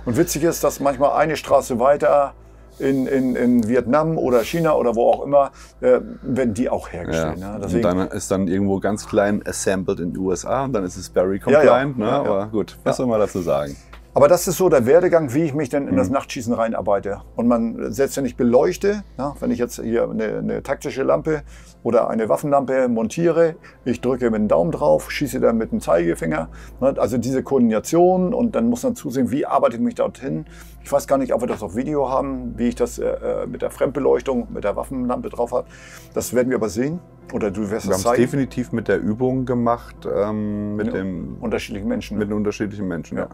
Und witzig ist, dass manchmal eine Straße weiter in Vietnam oder China oder wo auch immer, werden die auch hergestellt. Und dann ist dann irgendwo ganz klein assembled in den USA und dann ist es Berry compliant. Aber gut, was soll man dazu sagen? Aber das ist so der Werdegang, wie ich mich dann in das Nachtschießen reinarbeite. Und man, selbst wenn ich beleuchte, ja, wenn ich jetzt hier eine taktische Lampe oder eine Waffenlampe montiere, ich drücke mit dem Daumen drauf, schieße dann mit dem Zeigefinger. Ne, also diese Koordination, und dann muss man zusehen, wie arbeite ich mich dorthin. Ich weiß gar nicht, ob wir das auf Video haben, wie ich das mit der Fremdbeleuchtung, mit der Waffenlampe drauf habe. Das werden wir aber sehen. Oder du wirst Wir es haben es zeigen. definitiv mit der Übung gemacht, mit Unterschiedlichen Menschen. den unterschiedlichen Menschen. Ja.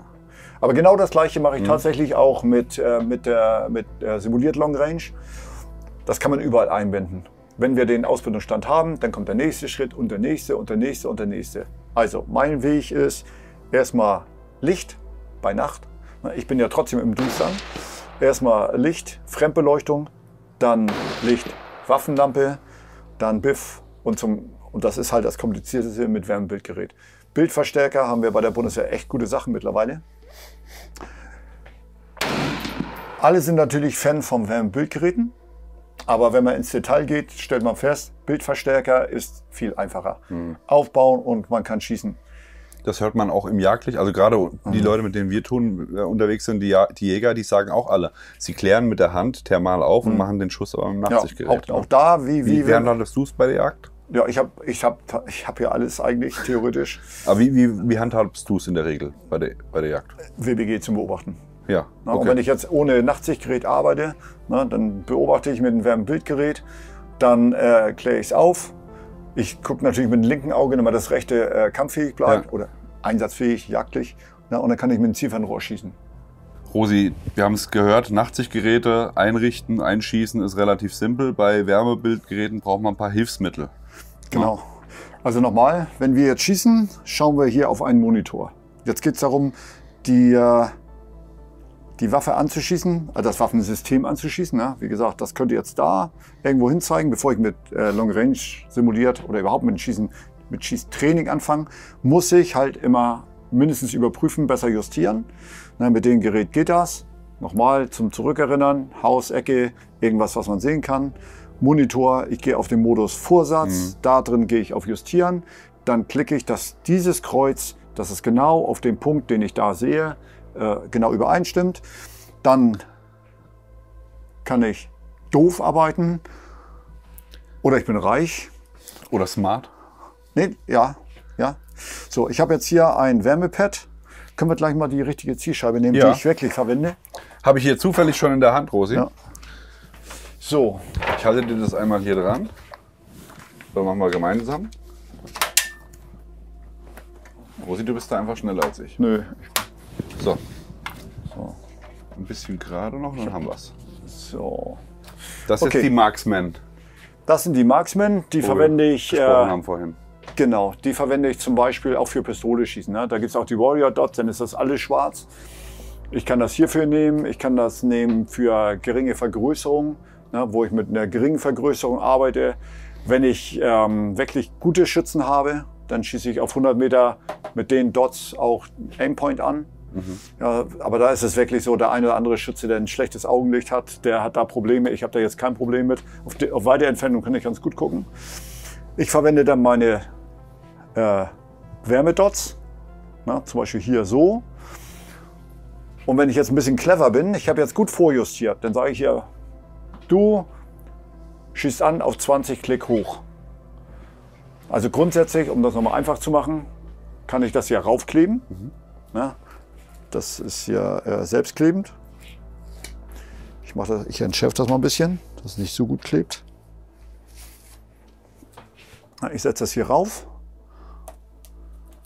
Aber genau das Gleiche mache ich tatsächlich auch mit der Simuliert Long Range. Das kann man überall einbinden. Wenn wir den Ausbildungsstand haben, dann kommt der nächste Schritt und der nächste und der nächste und der nächste. Also mein Weg ist erstmal Licht bei Nacht. Ich bin ja trotzdem im Düstern. Erstmal Licht, Fremdbeleuchtung, dann Licht, Waffenlampe, dann Biff und das ist halt das Komplizierteste mit Wärmebildgerät. Bildverstärker haben wir bei der Bundeswehr echt gute Sachen mittlerweile. Alle sind natürlich Fan von Wärmebildgeräten, aber wenn man ins Detail geht, stellt man fest, Bildverstärker ist viel einfacher. Aufbauen und man kann schießen. Das hört man auch im Jagdlicht. Also gerade die Leute, mit denen wir unterwegs sind, die Jäger, die sagen auch alle, sie klären mit der Hand thermal auf und machen den Schuss aber mit dem Nachtsichtgerät. Auch da, wie handhabst du es bei der Jagd? Ja, ich hab hier alles eigentlich theoretisch. Aber wie handhabst du es in der Regel bei der Jagd? WBG zum Beobachten. Ja. Na, und wenn ich jetzt ohne Nachtsichtgerät arbeite, dann beobachte ich mit einem Wärmebildgerät, dann kläre ich es auf. Ich gucke natürlich mit dem linken Auge, damit das rechte kampffähig bleibt oder einsatzfähig, jagdlich. Und dann kann ich mit dem Zielfernrohr schießen. Rosi, wir haben es gehört, Nachtsichtgeräte einrichten, einschießen ist relativ simpel. Bei Wärmebildgeräten braucht man ein paar Hilfsmittel. Genau. Also nochmal, wenn wir jetzt schießen, schauen wir hier auf einen Monitor. Jetzt geht es darum, die Waffe anzuschießen, also das Waffensystem anzuschießen. Ja. Wie gesagt, das könnt ihr jetzt da irgendwo hin zeigen, bevor ich mit Long Range simuliert oder überhaupt mit Schießtraining anfange, muss ich halt immer mindestens überprüfen, besser justieren. Na, mit dem Gerät geht das. Nochmal zum Zurückerinnern, Haus, Ecke, irgendwas, was man sehen kann. Monitor, ich gehe auf den Modus Vorsatz, da drin gehe ich auf Justieren. Dann klicke ich, dass dieses Kreuz, das ist genau auf dem Punkt, den ich da sehe, genau übereinstimmt. Dann kann ich doof arbeiten oder ich bin reich. Oder smart. Nee, ja. So, ich habe jetzt hier ein Wärmepad. Können wir gleich mal die richtige Zielscheibe nehmen, die ich wirklich verwende? Habe ich hier zufällig schon in der Hand, Rosi. Ja. So. Ich halte dir das einmal hier dran. Dann machen wir gemeinsam. Rosi, du bist da einfach schneller als ich. Nö. So. Ein bisschen gerade noch, dann haben wir es. So. Das ist die Marksman. Das sind die Marksman, die verwende ich. Gesprochen haben vorhin. Genau, die verwende ich zum Beispiel auch für Pistole schießen. Ne? Da gibt es auch die Warrior Dots, dann ist das alles schwarz. Ich kann das hierfür nehmen, ich kann das nehmen für geringe Vergrößerung, ne? Wo ich mit einer geringen Vergrößerung arbeite. Wenn ich wirklich gute Schützen habe, dann schieße ich auf 100 Meter mit den Dots auch Aimpoint an. Ja, aber da ist es wirklich so, der eine oder andere Schütze, der ein schlechtes Augenlicht hat, der hat da Probleme. Ich habe da jetzt kein Problem mit. Auf weite Entfernung kann ich ganz gut gucken. Ich verwende dann meine Wärmedots, zum Beispiel hier so. Und wenn ich jetzt ein bisschen clever bin, ich habe jetzt gut vorjustiert, dann sage ich hier, du schießt an auf 20 Klick hoch. Also grundsätzlich, um das nochmal einfach zu machen, kann ich das hier raufkleben. Das ist hier selbstklebend. Ich entschärfe das mal ein bisschen, dass es nicht so gut klebt. Ich setze das hier rauf.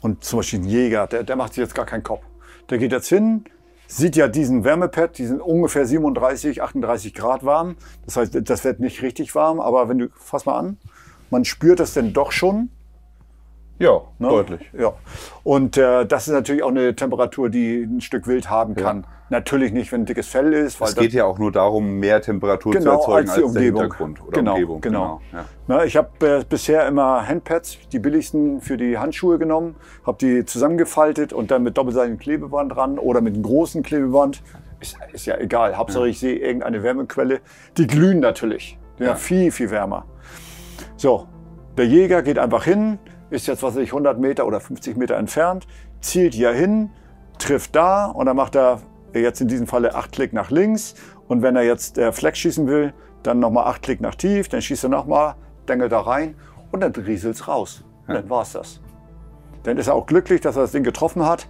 Und zum Beispiel ein Jäger, der macht sich jetzt gar keinen Kopf. Der geht jetzt hin, sieht ja diesen Wärmepad, die sind ungefähr 37, 38 Grad warm. Das heißt, das wird nicht richtig warm, aber wenn du, fass mal an, man spürt das denn doch schon. Ja, deutlich. Ja. Und das ist natürlich auch eine Temperatur, die ein Stück Wild haben kann. Natürlich nicht, wenn dickes Fell ist. Weil es geht ja auch nur darum, mehr Temperatur zu erzeugen als der Hintergrund oder Umgebung. Genau. Ja. Na, ich habe bisher immer Handpads, die billigsten für die Handschuhe genommen, habe die zusammengefaltet und dann mit doppelseitigem Klebeband dran oder mit einem großen Klebeband. Ist ja egal. Hauptsache ich sehe irgendeine Wärmequelle. Die glühen natürlich. Ja, viel, viel wärmer. So, der Jäger geht einfach hin, ist jetzt, 100 Meter oder 50 Meter entfernt, zielt hier hin, trifft da und dann macht er jetzt in diesem Falle 8 Klick nach links. Und wenn er jetzt Flex schießen will, dann nochmal 8 Klick nach tief, dann schießt er nochmal, dengelt da rein und dann rieselt es raus. Und dann war es das. Dann ist er auch glücklich, dass er das Ding getroffen hat.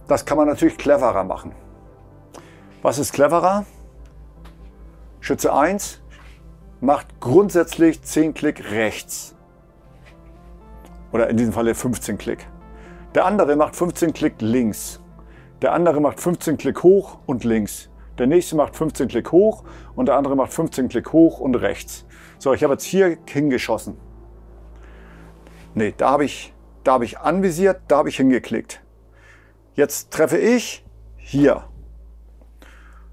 Das kann man natürlich cleverer machen. Was ist cleverer? Schütze 1 macht grundsätzlich 10 Klick rechts. Oder in diesem Falle 15 Klick. Der andere macht 15 Klick links. Der andere macht 15 Klick hoch und links. Der nächste macht 15 Klick hoch und der andere macht 15 Klick hoch und rechts. So, ich habe jetzt hier hingeschossen. Nee, da habe ich anvisiert, da habe ich hingeklickt. Jetzt treffe ich hier.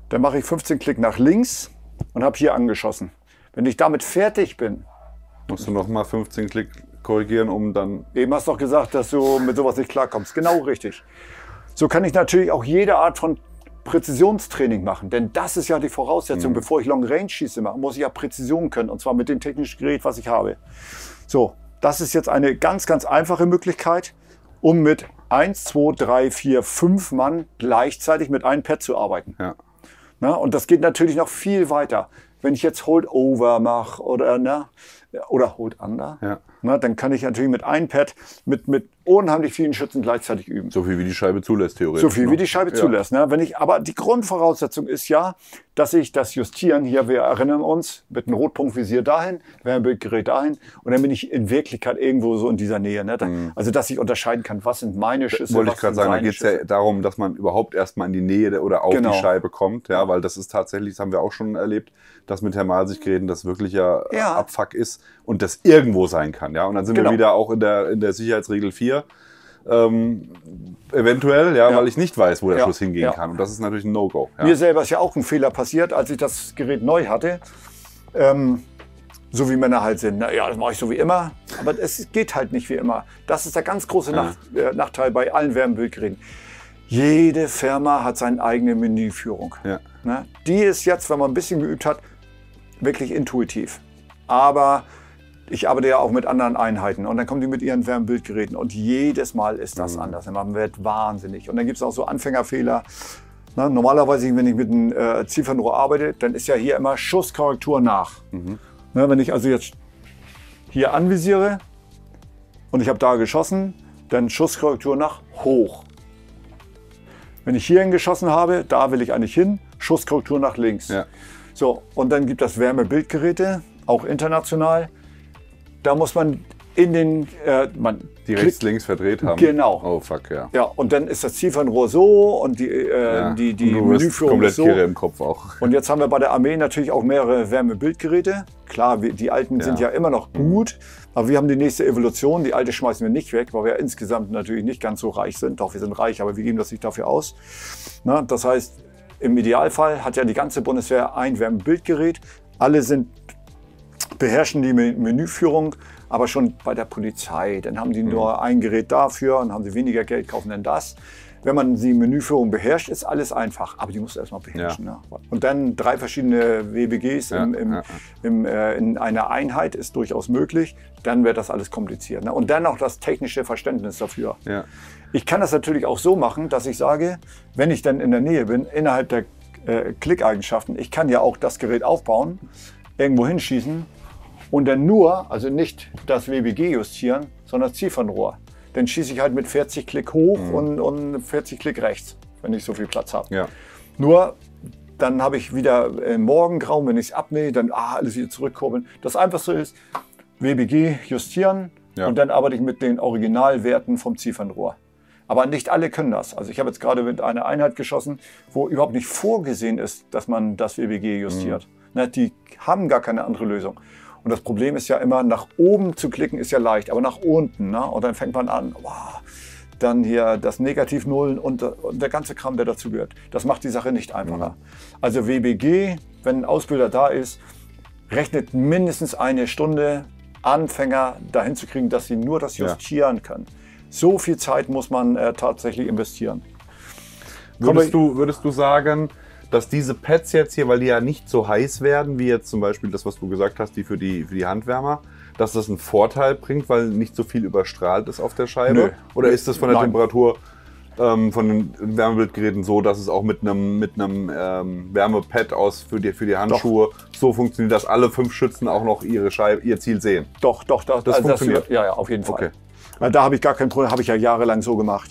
Dann mache ich 15 Klick nach links und habe hier angeschossen. Wenn ich damit fertig bin, musst du nochmal 15 Klick korrigieren, um dann... Eben hast du doch gesagt, dass du mit sowas nicht klarkommst. Genau richtig. So kann ich natürlich auch jede Art von Präzisionstraining machen. Denn das ist ja die Voraussetzung. Bevor ich Long Range schieße, muss ich ja Präzision können. Und zwar mit dem technischen Gerät, was ich habe. So, das ist jetzt eine ganz, ganz einfache Möglichkeit, um mit 1, 2, 3, 4, 5 Mann gleichzeitig mit einem Pad zu arbeiten. Ja. Na, und das geht natürlich noch viel weiter. Wenn ich jetzt Hold Over mache oder Hold Under, Ja. Dann kann ich natürlich mit einem Pad mit unheimlich vielen Schützen gleichzeitig üben. So viel wie die Scheibe zulässt, theoretisch. So viel wie die Scheibe zulässt. Ne? Aber die Grundvoraussetzung ist ja, dass ich das Justieren, hier, wir erinnern uns, mit einem Rotpunktvisier dahin, Wärmebildgerät dahin und dann bin ich in Wirklichkeit irgendwo so in dieser Nähe. Ne? Also, dass ich unterscheiden kann, was sind meine Schüsse, Wollte ich gerade sagen, da geht es ja darum, dass man überhaupt erstmal in die Nähe oder auf die Scheibe kommt. Ja, weil das ist tatsächlich, das haben wir auch schon erlebt, dass mit Thermalsichtgeräten das wirklich ja Abfuck ist und das irgendwo sein kann. Ja? Und dann sind wir wieder auch in der Sicherheitsregel 4. Eventuell, weil ich nicht weiß, wo der Schuss hingehen kann. Und das ist natürlich ein No-Go. Ja. Mir selber ist ja auch ein Fehler passiert, als ich das Gerät neu hatte. So wie Männer halt sind. Naja, das mache ich so wie immer. Aber es geht halt nicht wie immer. Das ist der ganz große Nachteil bei allen Wärmebildgeräten. Jede Firma hat seine eigene Menüführung. Ja. Ne? Die ist jetzt, wenn man ein bisschen geübt hat, wirklich intuitiv. Aber ich arbeite ja auch mit anderen Einheiten und dann kommen die mit ihren Wärmebildgeräten und jedes Mal ist das anders. Man wird wahnsinnig. Und dann gibt es auch so Anfängerfehler. Na, normalerweise, wenn ich mit einem Zielfernrohr arbeite, dann ist ja hier immer Schusskorrektur nach. Na, wenn ich also jetzt hier anvisiere und ich habe da geschossen, dann Schusskorrektur nach hoch. Wenn ich hierhin geschossen habe, da will ich eigentlich hin, Schusskorrektur nach links. Ja. So, und dann gibt es Wärmebildgeräte, auch international. Da muss man in den... die rechts-links verdreht haben. Genau. Oh fuck, ja. Ja, und dann ist das Zielfernrohr so und die Menüführung ist so. Kirre im Kopf auch. Und jetzt haben wir bei der Armee natürlich auch mehrere Wärmebildgeräte. Klar, die alten sind ja immer noch gut, aber wir haben die nächste Evolution. Die alte schmeißen wir nicht weg, weil wir insgesamt natürlich nicht ganz so reich sind. Doch, wir sind reich, aber wir geben das nicht dafür aus. Na, das heißt, im Idealfall hat ja die ganze Bundeswehr ein Wärmebildgerät. Alle beherrschen die Menüführung, aber schon bei der Polizei. Dann haben die nur ein Gerät dafür und haben sie weniger Geld, kaufen dann das. Wenn man die Menüführung beherrscht, ist alles einfach. Aber die musst du erstmal beherrschen. Ja. Ne? Und dann 3 verschiedene WBGs in einer Einheit ist durchaus möglich. Dann wird das alles kompliziert. Ne? Und dann noch das technische Verständnis dafür. Ja. Ich kann das natürlich auch so machen, dass ich sage, wenn ich dann in der Nähe bin, innerhalb der Klickeigenschaften, ich kann ja auch das Gerät aufbauen, irgendwo hinschießen und dann nur, also nicht das WBG justieren, sondern das Zielfernrohr. Dann schieße ich halt mit 40 Klick hoch und 40 Klick rechts, wenn ich so viel Platz habe. Ja. Nur, dann habe ich wieder Morgengrauen, wenn ich es abnähe, dann alles wieder zurückkurbeln. Das Einfachste ist, WBG justieren und dann arbeite ich mit den Originalwerten vom Zielfernrohr. Aber nicht alle können das. Also ich habe jetzt gerade mit einer Einheit geschossen, wo überhaupt nicht vorgesehen ist, dass man das WBG justiert. Ne, die haben gar keine andere Lösung. Und das Problem ist ja immer, nach oben zu klicken ist ja leicht, aber nach unten. Ne? Und dann fängt man an, dann hier das Negativ-Nullen und der ganze Kram, der dazu gehört. Das macht die Sache nicht einfacher. Also WBG, wenn ein Ausbilder da ist, rechnet mindestens eine Stunde Anfänger dahin zu kriegen, dass sie nur das justieren können. So viel Zeit muss man tatsächlich investieren. Würdest du sagen, dass diese Pads jetzt hier, weil die ja nicht so heiß werden, wie jetzt zum Beispiel das, was du gesagt hast, die für die Handwärmer, dass das einen Vorteil bringt, weil nicht so viel überstrahlt ist auf der Scheibe? Nö. Oder ist das von der Temperatur von den Wärmebildgeräten so, dass es auch mit einem Wärmepad für die Handschuhe so funktioniert, dass alle 5 Schützen auch noch ihr Ziel sehen. Doch. Das funktioniert. Ja, auf jeden Fall. Okay. Da habe ich gar kein Problem, habe ich ja jahrelang so gemacht.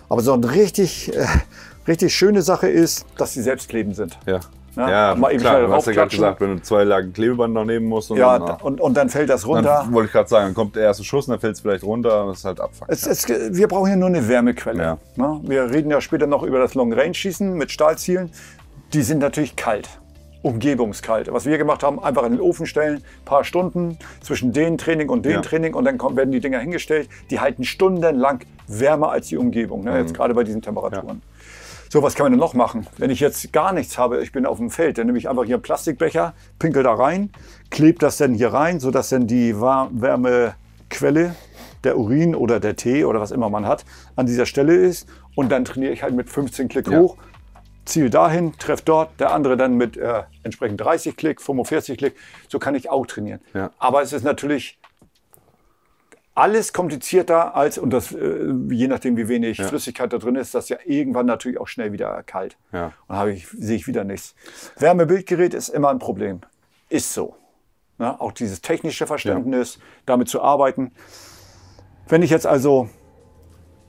Aber so eine richtig schöne Sache ist, dass sie selbstklebend sind. Ja. Ja, mal eben klar, schnell du hast ja gerade raufklatschen. gesagt, wenn du 2 Lagen Klebeband noch nehmen musst. Und Ja, dann, und dann fällt das runter. Dann wollte ich gerade sagen, dann kommt der erste Schuss, dann fällt es vielleicht runter und das ist halt Abfuck. Wir brauchen hier nur eine Wärmequelle. Ja. Ne? Wir reden ja später noch über das Long-Range-Schießen mit Stahlzielen. Die sind natürlich kalt, umgebungskalt. Was wir gemacht haben, einfach in den Ofen stellen, paar Stunden zwischen dem Training und dem Training und dann werden die Dinger hingestellt. Die halten stundenlang wärmer als die Umgebung, ne? Jetzt gerade bei diesen Temperaturen. Ja. So, was kann man denn noch machen? Wenn ich jetzt gar nichts habe, ich bin auf dem Feld, dann nehme ich einfach hier einen Plastikbecher, pinkel da rein, klebe das dann hier rein, sodass dann die Wärmequelle, der Urin oder der Tee oder was immer man hat, an dieser Stelle ist. Und dann trainiere ich halt mit 15 Klick hoch, Ziel dahin, treffe dort, der andere dann mit entsprechend 30 Klick, 45 Klick. So kann ich auch trainieren. Ja. Aber es ist natürlich alles komplizierter als, und das je nachdem wie wenig Flüssigkeit da drin ist, das ja irgendwann natürlich auch schnell wieder kalt. Ja. Und sehe ich wieder nichts. Wärmebildgerät ist immer ein Problem. Ist so. Ja, auch dieses technische Verständnis, damit zu arbeiten. Wenn ich jetzt also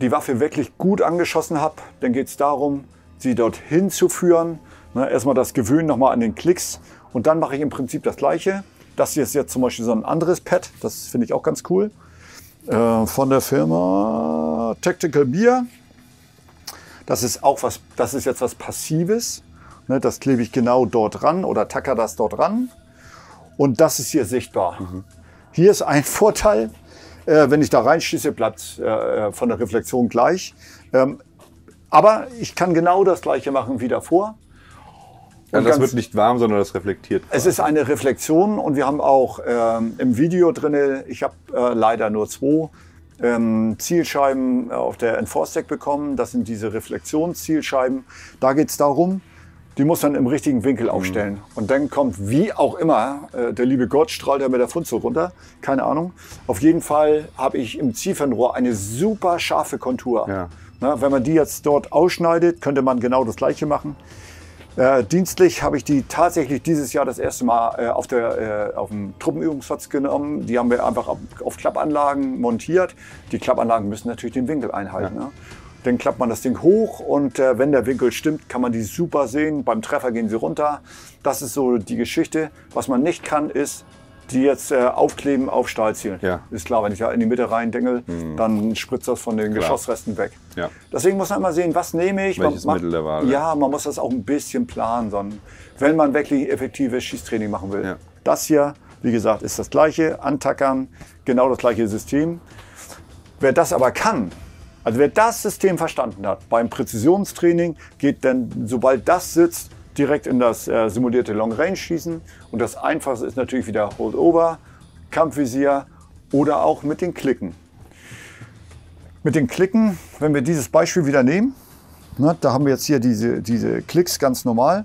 die Waffe wirklich gut angeschossen habe, dann geht es darum, sie dorthin zu führen. Ne, erstmal das Gewöhnen nochmal an den Klicks und dann mache ich im Prinzip das Gleiche. Das hier ist jetzt zum Beispiel so ein anderes Pad, das finde ich auch ganz cool. Von der Firma Tactical Beer. Das ist auch was, das ist jetzt was Passives. Ne, das klebe ich genau dort ran oder tacker das dort ran. Und das ist hier sichtbar. Hier ist ein Vorteil, wenn ich da reinschieße, bleibt von der Reflexion gleich. Aber ich kann genau das Gleiche machen wie davor. Und das wird nicht warm, sondern das reflektiert. Es ist eine Reflexion und wir haben auch im Video drin, ich habe leider nur 2 Zielscheiben auf der Enforce-Deck bekommen. Das sind diese Reflexionszielscheiben. Da geht es darum, die muss man im richtigen Winkel aufstellen. Und dann kommt, wie auch immer, der liebe Gott strahlt ja mit der Funzel runter. Keine Ahnung. Auf jeden Fall habe ich im Zielfernrohr eine super scharfe Kontur. Ja. Na, wenn man die jetzt dort ausschneidet, könnte man genau das Gleiche machen. Dienstlich habe ich die tatsächlich dieses Jahr das erste Mal auf dem Truppenübungsplatz genommen. Die haben wir einfach auf Klappanlagen montiert. Die Klappanlagen müssen natürlich den Winkel einhalten. Ja. Ne? Dann klappt man das Ding hoch und wenn der Winkel stimmt, kann man die super sehen. Beim Treffer gehen sie runter. Das ist so die Geschichte. Was man nicht kann, ist die jetzt aufkleben auf Stahlzielen. Ja. Ist klar, wenn ich da in die Mitte rein dengel, dann spritzt das von den Geschossresten weg. Ja. Deswegen muss man immer sehen, was nehme ich. Welches Mittel der Wahl. Ja, man muss das auch ein bisschen planen, sondern wenn man wirklich effektives Schießtraining machen will. Ja. Das hier, wie gesagt, ist das Gleiche. Antackern, genau das gleiche System. Wer das aber kann, also wer das System verstanden hat, beim Präzisionstraining geht dann, sobald das sitzt, direkt in das simulierte Long-Range-Schießen. Und das Einfachste ist natürlich wieder Holdover, Kampfvisier oder auch mit den Klicken. Mit den Klicken, wenn wir dieses Beispiel wieder nehmen, ne, da haben wir jetzt hier diese Klicks ganz normal.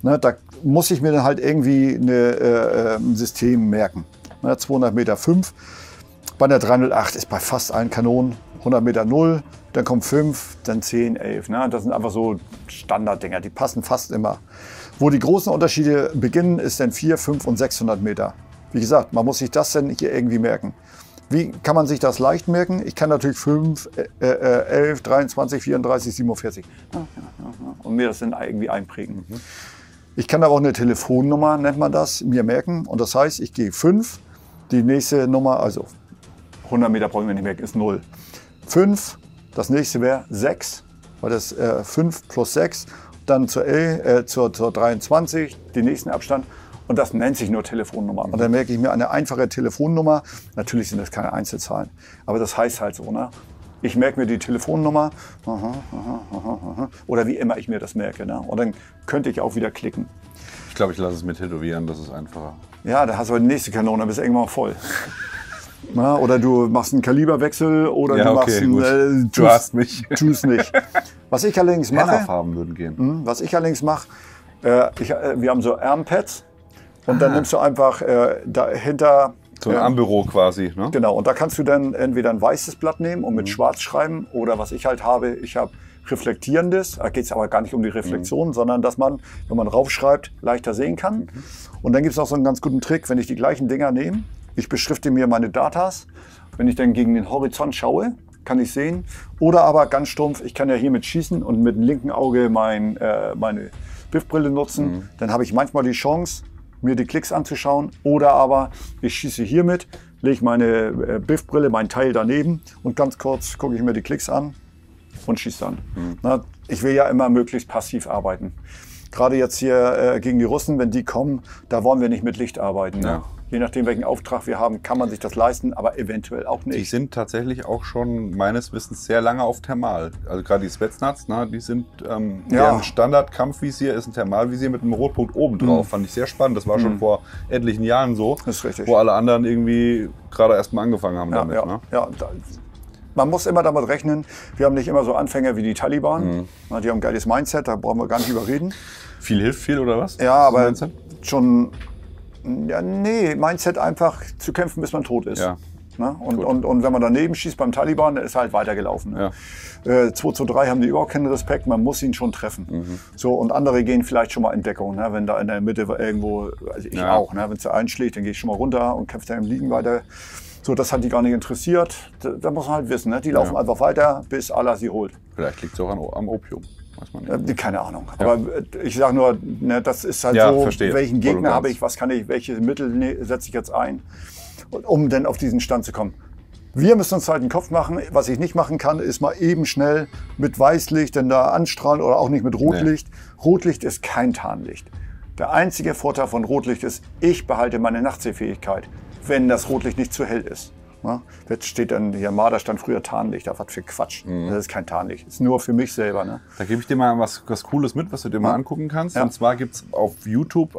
Ne, da muss ich mir dann halt irgendwie ein System merken. Ne, 200 Meter 5. Bei der 308 ist bei fast allen Kanonen 100 Meter 0. Dann kommt 5, dann 10, 11. Ne? Das sind einfach so Standarddinger, die passen fast immer. Wo die großen Unterschiede beginnen, ist dann 4, 5 und 600 Meter. Wie gesagt, man muss sich das dann hier irgendwie merken. Wie kann man sich das leicht merken? Ich kann natürlich 5, 11, 23, 34, 47 und mir das dann irgendwie einprägen. Ich kann aber auch eine Telefonnummer, nennt man das, mir merken. Und das heißt, ich gehe 5, die nächste Nummer, also 100 Meter brauche ich mir nicht merken, ist 0. 5, das nächste wäre 6, weil das 5 plus 6, dann zur 23, den nächsten Abstand. Und das nennt sich nur Telefonnummer. Und dann merke ich mir eine einfache Telefonnummer. Natürlich sind das keine Einzelzahlen, aber das heißt halt so. Ne? Ich merke mir die Telefonnummer oder wie immer ich mir das merke. Ne? Und dann könnte ich auch wieder klicken. Ich glaube, ich lasse es mir tätowieren, das ist einfacher. Ja, da hast du die nächste Kanone, dann bist du irgendwann voll. Na, oder du machst einen Kaliberwechsel oder ja, du machst einen, du hast mich. Tu's nicht. Was ich allerdings mache, Farben würden gehen. Was ich allerdings mache, wir haben so Armpads und dann nimmst du einfach dahinter So ein Ambüro quasi, ne? Genau, und da kannst du dann entweder ein weißes Blatt nehmen und mit schwarz schreiben oder was ich halt habe, ich habe reflektierendes, da geht es aber gar nicht um die Reflexion, sondern dass man, wenn man raufschreibt, leichter sehen kann. Und dann gibt es auch so einen ganz guten Trick, wenn ich die gleichen Dinger nehme, ich beschrifte mir meine Datas, wenn ich dann gegen den Horizont schaue, kann ich sehen. Oder aber ganz stumpf, ich kann ja hiermit schießen und mit dem linken Auge meine BIF-Brille nutzen. Dann habe ich manchmal die Chance, mir die Klicks anzuschauen. Oder aber ich schieße hiermit, lege meine BIF-Brille, mein Teil daneben und ganz kurz gucke ich mir die Klicks an und schieße dann. Na, ich will ja immer möglichst passiv arbeiten. Gerade jetzt hier gegen die Russen, wenn die kommen, da wollen wir nicht mit Licht arbeiten. Ne? Ja. Je nachdem, welchen Auftrag wir haben, kann man sich das leisten, aber eventuell auch nicht. Die sind tatsächlich auch schon meines Wissens sehr lange auf Thermal. Also gerade die Spetsnaz, ne, die sind, deren Standard-Kampfvisier ist ein Thermalvisier mit einem Rotpunkt oben drauf. Fand ich sehr spannend. Das war schon vor etlichen Jahren so, Das ist richtig. wo alle anderen irgendwie gerade erst mal angefangen haben Ja, damit. ja, Ne? ja, man muss immer damit rechnen, wir haben nicht immer so Anfänger wie die Taliban. Na, die haben ein geiles Mindset, da brauchen wir gar nicht überreden. Viel hilft viel, oder was? Ja, aber Mindset? schon, ja, nee, Mindset einfach zu kämpfen, bis man tot ist. Ja. Ne? Und wenn man daneben schießt beim Taliban, dann ist er halt weitergelaufen. Ne? Ja. 2 zu 3 haben die überhaupt keinen Respekt, man muss ihn schon treffen. So, und andere gehen vielleicht schon mal in Deckung, ne? Wenn da in der Mitte irgendwo, also ich auch, ne? Wenn es da einschlägt, dann gehe ich schon mal runter und kämpfe dann im Liegen weiter. So, das hat die gar nicht interessiert. Da muss man halt wissen, ne? Die laufen einfach weiter, bis Allah sie holt. Vielleicht liegt es auch am Opium. Weiß man nicht. Keine Ahnung. Ja. Aber ich sage nur, ne, das ist halt so, verstehe. welchen Voll und Gegner ganz. habe ich, was kann ich, welche Mittel setze ich jetzt ein, um dann auf diesen Stand zu kommen. Wir müssen uns halt den Kopf machen. Was ich nicht machen kann, ist mal eben schnell mit Weißlicht denn da anstrahlen oder auch nicht mit Rotlicht. Nee. Rotlicht ist kein Tarnlicht. Der einzige Vorteil von Rotlicht ist, ich behalte meine Nachtsehfähigkeit, wenn das Rotlicht nicht zu hell ist. Ja, jetzt steht dann hier, Marder stand früher Tarnlicht, was für Quatsch. Das ist kein Tarnlicht, das ist nur für mich selber. Ne? Da gebe ich dir mal was Cooles mit, was du dir mal angucken kannst. Und zwar gibt es auf YouTube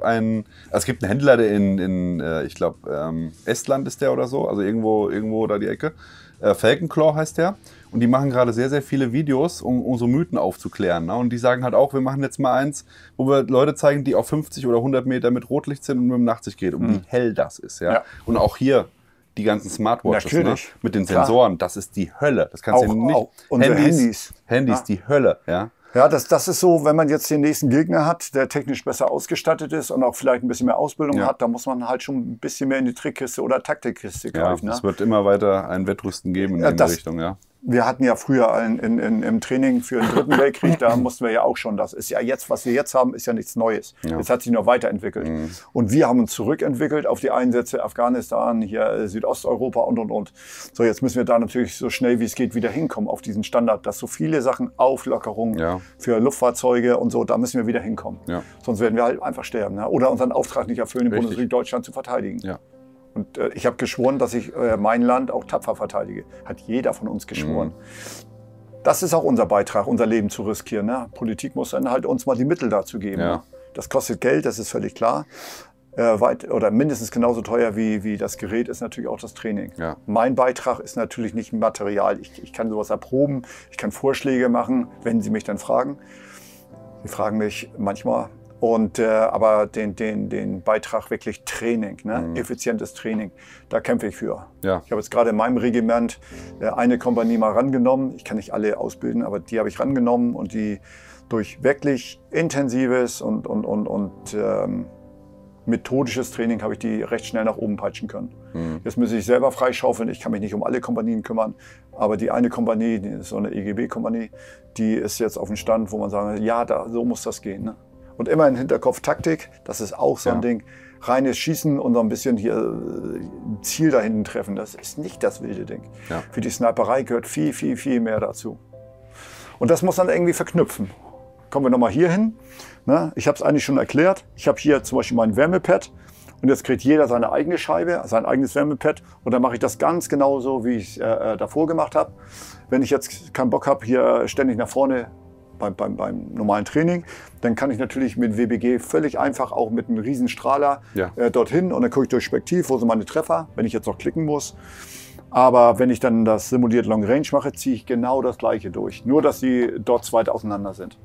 es gibt einen Händler, der in ich glaube, Estland ist der oder so, also irgendwo da die Ecke. Falkenclaw heißt der. Und die machen gerade sehr, sehr viele Videos, um so Mythen aufzuklären. Ne? Und die sagen halt auch, wir machen jetzt mal eins, wo wir Leute zeigen, die auf 50 oder 100 Meter mit Rotlicht sind und mit dem Nachtsicht geht, wie hell das ist. Ja? Und auch hier die ganzen Smartwatches, ne? Mit den Sensoren, das ist die Hölle. Das kannst du nicht. Auch unsere Handys. Handys, die Hölle. Ja? Ja, das ist so, wenn man jetzt den nächsten Gegner hat, der technisch besser ausgestattet ist und auch vielleicht ein bisschen mehr Ausbildung hat, da muss man halt schon ein bisschen mehr in die Trickkiste oder Taktikkiste greifen. Ja, es wird immer weiter ein Wettrüsten geben in die Richtung, ja. Wir hatten ja früher im Training für den 3. Weltkrieg, da mussten wir ja auch schon, das ist ja jetzt, was wir jetzt haben, ist ja nichts Neues. Jetzt hat sich nur weiterentwickelt. Und wir haben uns zurückentwickelt auf die Einsätze Afghanistan, hier Südosteuropa und. So, jetzt müssen wir da natürlich so schnell wie es geht wieder hinkommen auf diesen Standard, dass so viele Sachen, Auflockerungen für Luftfahrzeuge und so, da müssen wir wieder hinkommen. Ja. Sonst werden wir halt einfach sterben, ne? Oder unseren Auftrag nicht erfüllen, die Bundesrepublik Deutschland zu verteidigen. Ja. Und ich habe geschworen, dass ich mein Land auch tapfer verteidige. Hat jeder von uns geschworen. Das ist auch unser Beitrag, unser Leben zu riskieren. Ne? Politik muss dann halt uns mal die Mittel dazu geben. Ja. Ne? Das kostet Geld, das ist völlig klar. Oder mindestens genauso teuer wie das Gerät ist natürlich auch das Training. Ja. Mein Beitrag ist natürlich nicht Material. Ich kann sowas erproben, ich kann Vorschläge machen, wenn Sie mich dann fragen. Sie fragen mich manchmal. Aber den Beitrag wirklich Training, ne? Effizientes Training, da kämpfe ich für. Ja. Ich habe jetzt gerade in meinem Regiment eine Kompanie mal rangenommen. Ich kann nicht alle ausbilden, aber die habe ich rangenommen und die durch wirklich intensives und methodisches Training habe ich die recht schnell nach oben peitschen können. Jetzt muss ich selber freischaufeln. Ich kann mich nicht um alle Kompanien kümmern, aber die eine Kompanie, die ist so eine EGB-Kompanie, die ist jetzt auf dem Stand, wo man sagen, ja, so muss das gehen. Ne? Und immer im Hinterkopf Taktik, das ist auch so ein Ding. Reines Schießen und so ein bisschen hier ein Ziel da hinten treffen, das ist nicht das wilde Ding. Ja. Für die Sniperei gehört viel, viel, viel mehr dazu. Und das muss man irgendwie verknüpfen. Kommen wir nochmal hier hin. Ne? Ich habe es eigentlich schon erklärt. Ich habe hier zum Beispiel mein Wärmepad. Und jetzt kriegt jeder seine eigene Scheibe, sein eigenes Wärmepad. Und dann mache ich das ganz genauso, wie ich es davor gemacht habe. Wenn ich jetzt keinen Bock habe, hier ständig nach vorne beim normalen Training, dann kann ich natürlich mit WBG völlig einfach auch mit einem riesen Strahler dorthin und dann gucke ich durch Spektiv, wo sind meine Treffer, wenn ich jetzt noch klicken muss. Aber wenn ich dann das simuliert Long Range mache, ziehe ich genau das Gleiche durch. Nur, dass sie dort zu weit auseinander sind.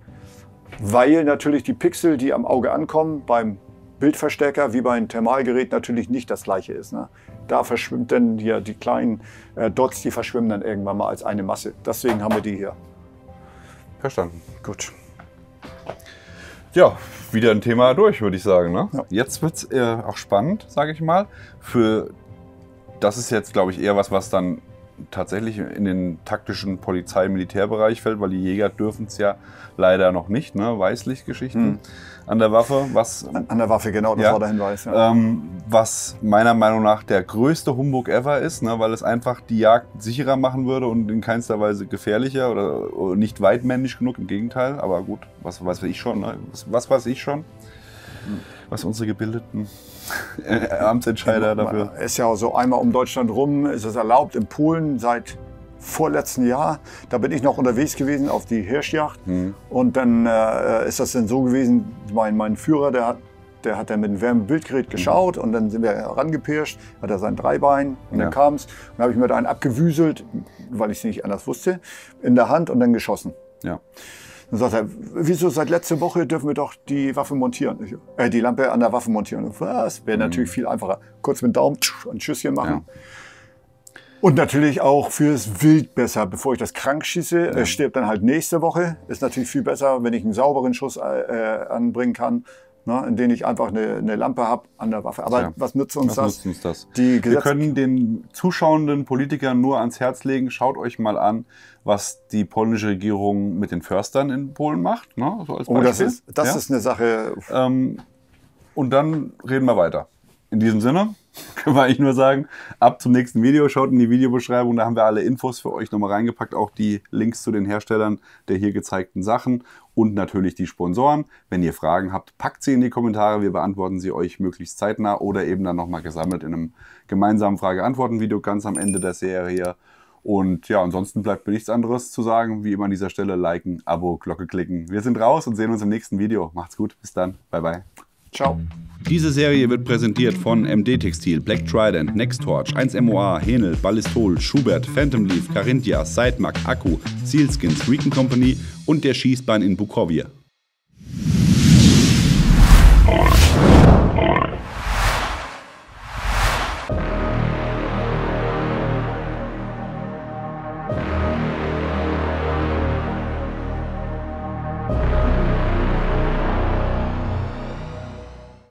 Weil natürlich die Pixel, die am Auge ankommen, beim Bildverstärker wie bei einem Thermalgerät natürlich nicht das gleiche ist. Ne? Da verschwimmt dann hier die kleinen Dots, die verschwimmen dann irgendwann mal als eine Masse. Deswegen haben wir die hier. Verstanden. Gut. Ja, wieder ein Thema durch, würde ich sagen. Ne? Ja. Jetzt wird es auch spannend, sage ich mal. Das ist jetzt, glaube ich, eher was dann tatsächlich in den taktischen Polizei-Militärbereich fällt, weil die Jäger dürfen es ja leider noch nicht, ne? Weißlichtgeschichten an der Waffe. An der Waffe, genau, das war der Hinweis. Ja. Was meiner Meinung nach der größte Humbug ever ist, ne? Weil es einfach die Jagd sicherer machen würde und in keinster Weise gefährlicher oder nicht weitmännisch genug, im Gegenteil. Aber gut, was weiß ich schon, ne? Was weiß ich schon? Was unsere gebildeten Amtsentscheider dafür. Ist ja so, einmal um Deutschland rum ist es erlaubt, in Polen seit vorletzten Jahr. Da bin ich noch unterwegs gewesen auf die Hirschjagd. Und dann ist das dann so gewesen, mein Führer, der hat dann mit dem Wärmebildgerät geschaut und dann sind wir herangepirscht, hat er sein Dreibein und dann kam es. Dann habe ich mir da einen abgewüselt, weil ich es nicht anders wusste, in der Hand und dann geschossen. Ja. Dann sagt er, wieso seit letzter Woche dürfen wir doch die Waffe montieren, die Lampe an der Waffe montieren. Was? Wäre natürlich viel einfacher. Kurz mit dem Daumen ein Schüsschen machen. Ja. Und natürlich auch fürs Wild besser. Bevor ich das krank schieße, stirbt dann halt nächste Woche. Ist natürlich viel besser, wenn ich einen sauberen Schuss anbringen kann. Ne, in denen ich einfach eine Lampe habe an der Waffe. Aber was nützt uns das? Wir können den zuschauenden Politikern nur ans Herz legen, schaut euch mal an, was die polnische Regierung mit den Förstern in Polen macht. Ne, so als Beispiel. Das ist eine Sache. Und dann reden wir weiter. In diesem Sinne können wir eigentlich nur sagen, ab zum nächsten Video. Schaut in die Videobeschreibung, da haben wir alle Infos für euch nochmal reingepackt. Auch die Links zu den Herstellern der hier gezeigten Sachen und natürlich die Sponsoren. Wenn ihr Fragen habt, packt sie in die Kommentare. Wir beantworten sie euch möglichst zeitnah oder eben dann nochmal gesammelt in einem gemeinsamen Frage-Antworten-Video ganz am Ende der Serie. Und ja, ansonsten bleibt mir nichts anderes zu sagen. Wie immer an dieser Stelle liken, Abo, Glocke klicken. Wir sind raus und sehen uns im nächsten Video. Macht's gut, bis dann. Bye, bye. Ciao. Diese Serie wird präsentiert von MD Textil, Black Trident, Nextorch, 1MOA, Henel, Ballistol, Schubert, Phantom Leaf, Carinthia, Sidemark, Akku, Sealskins, Recon Company und der Schießbahn in Bukowie.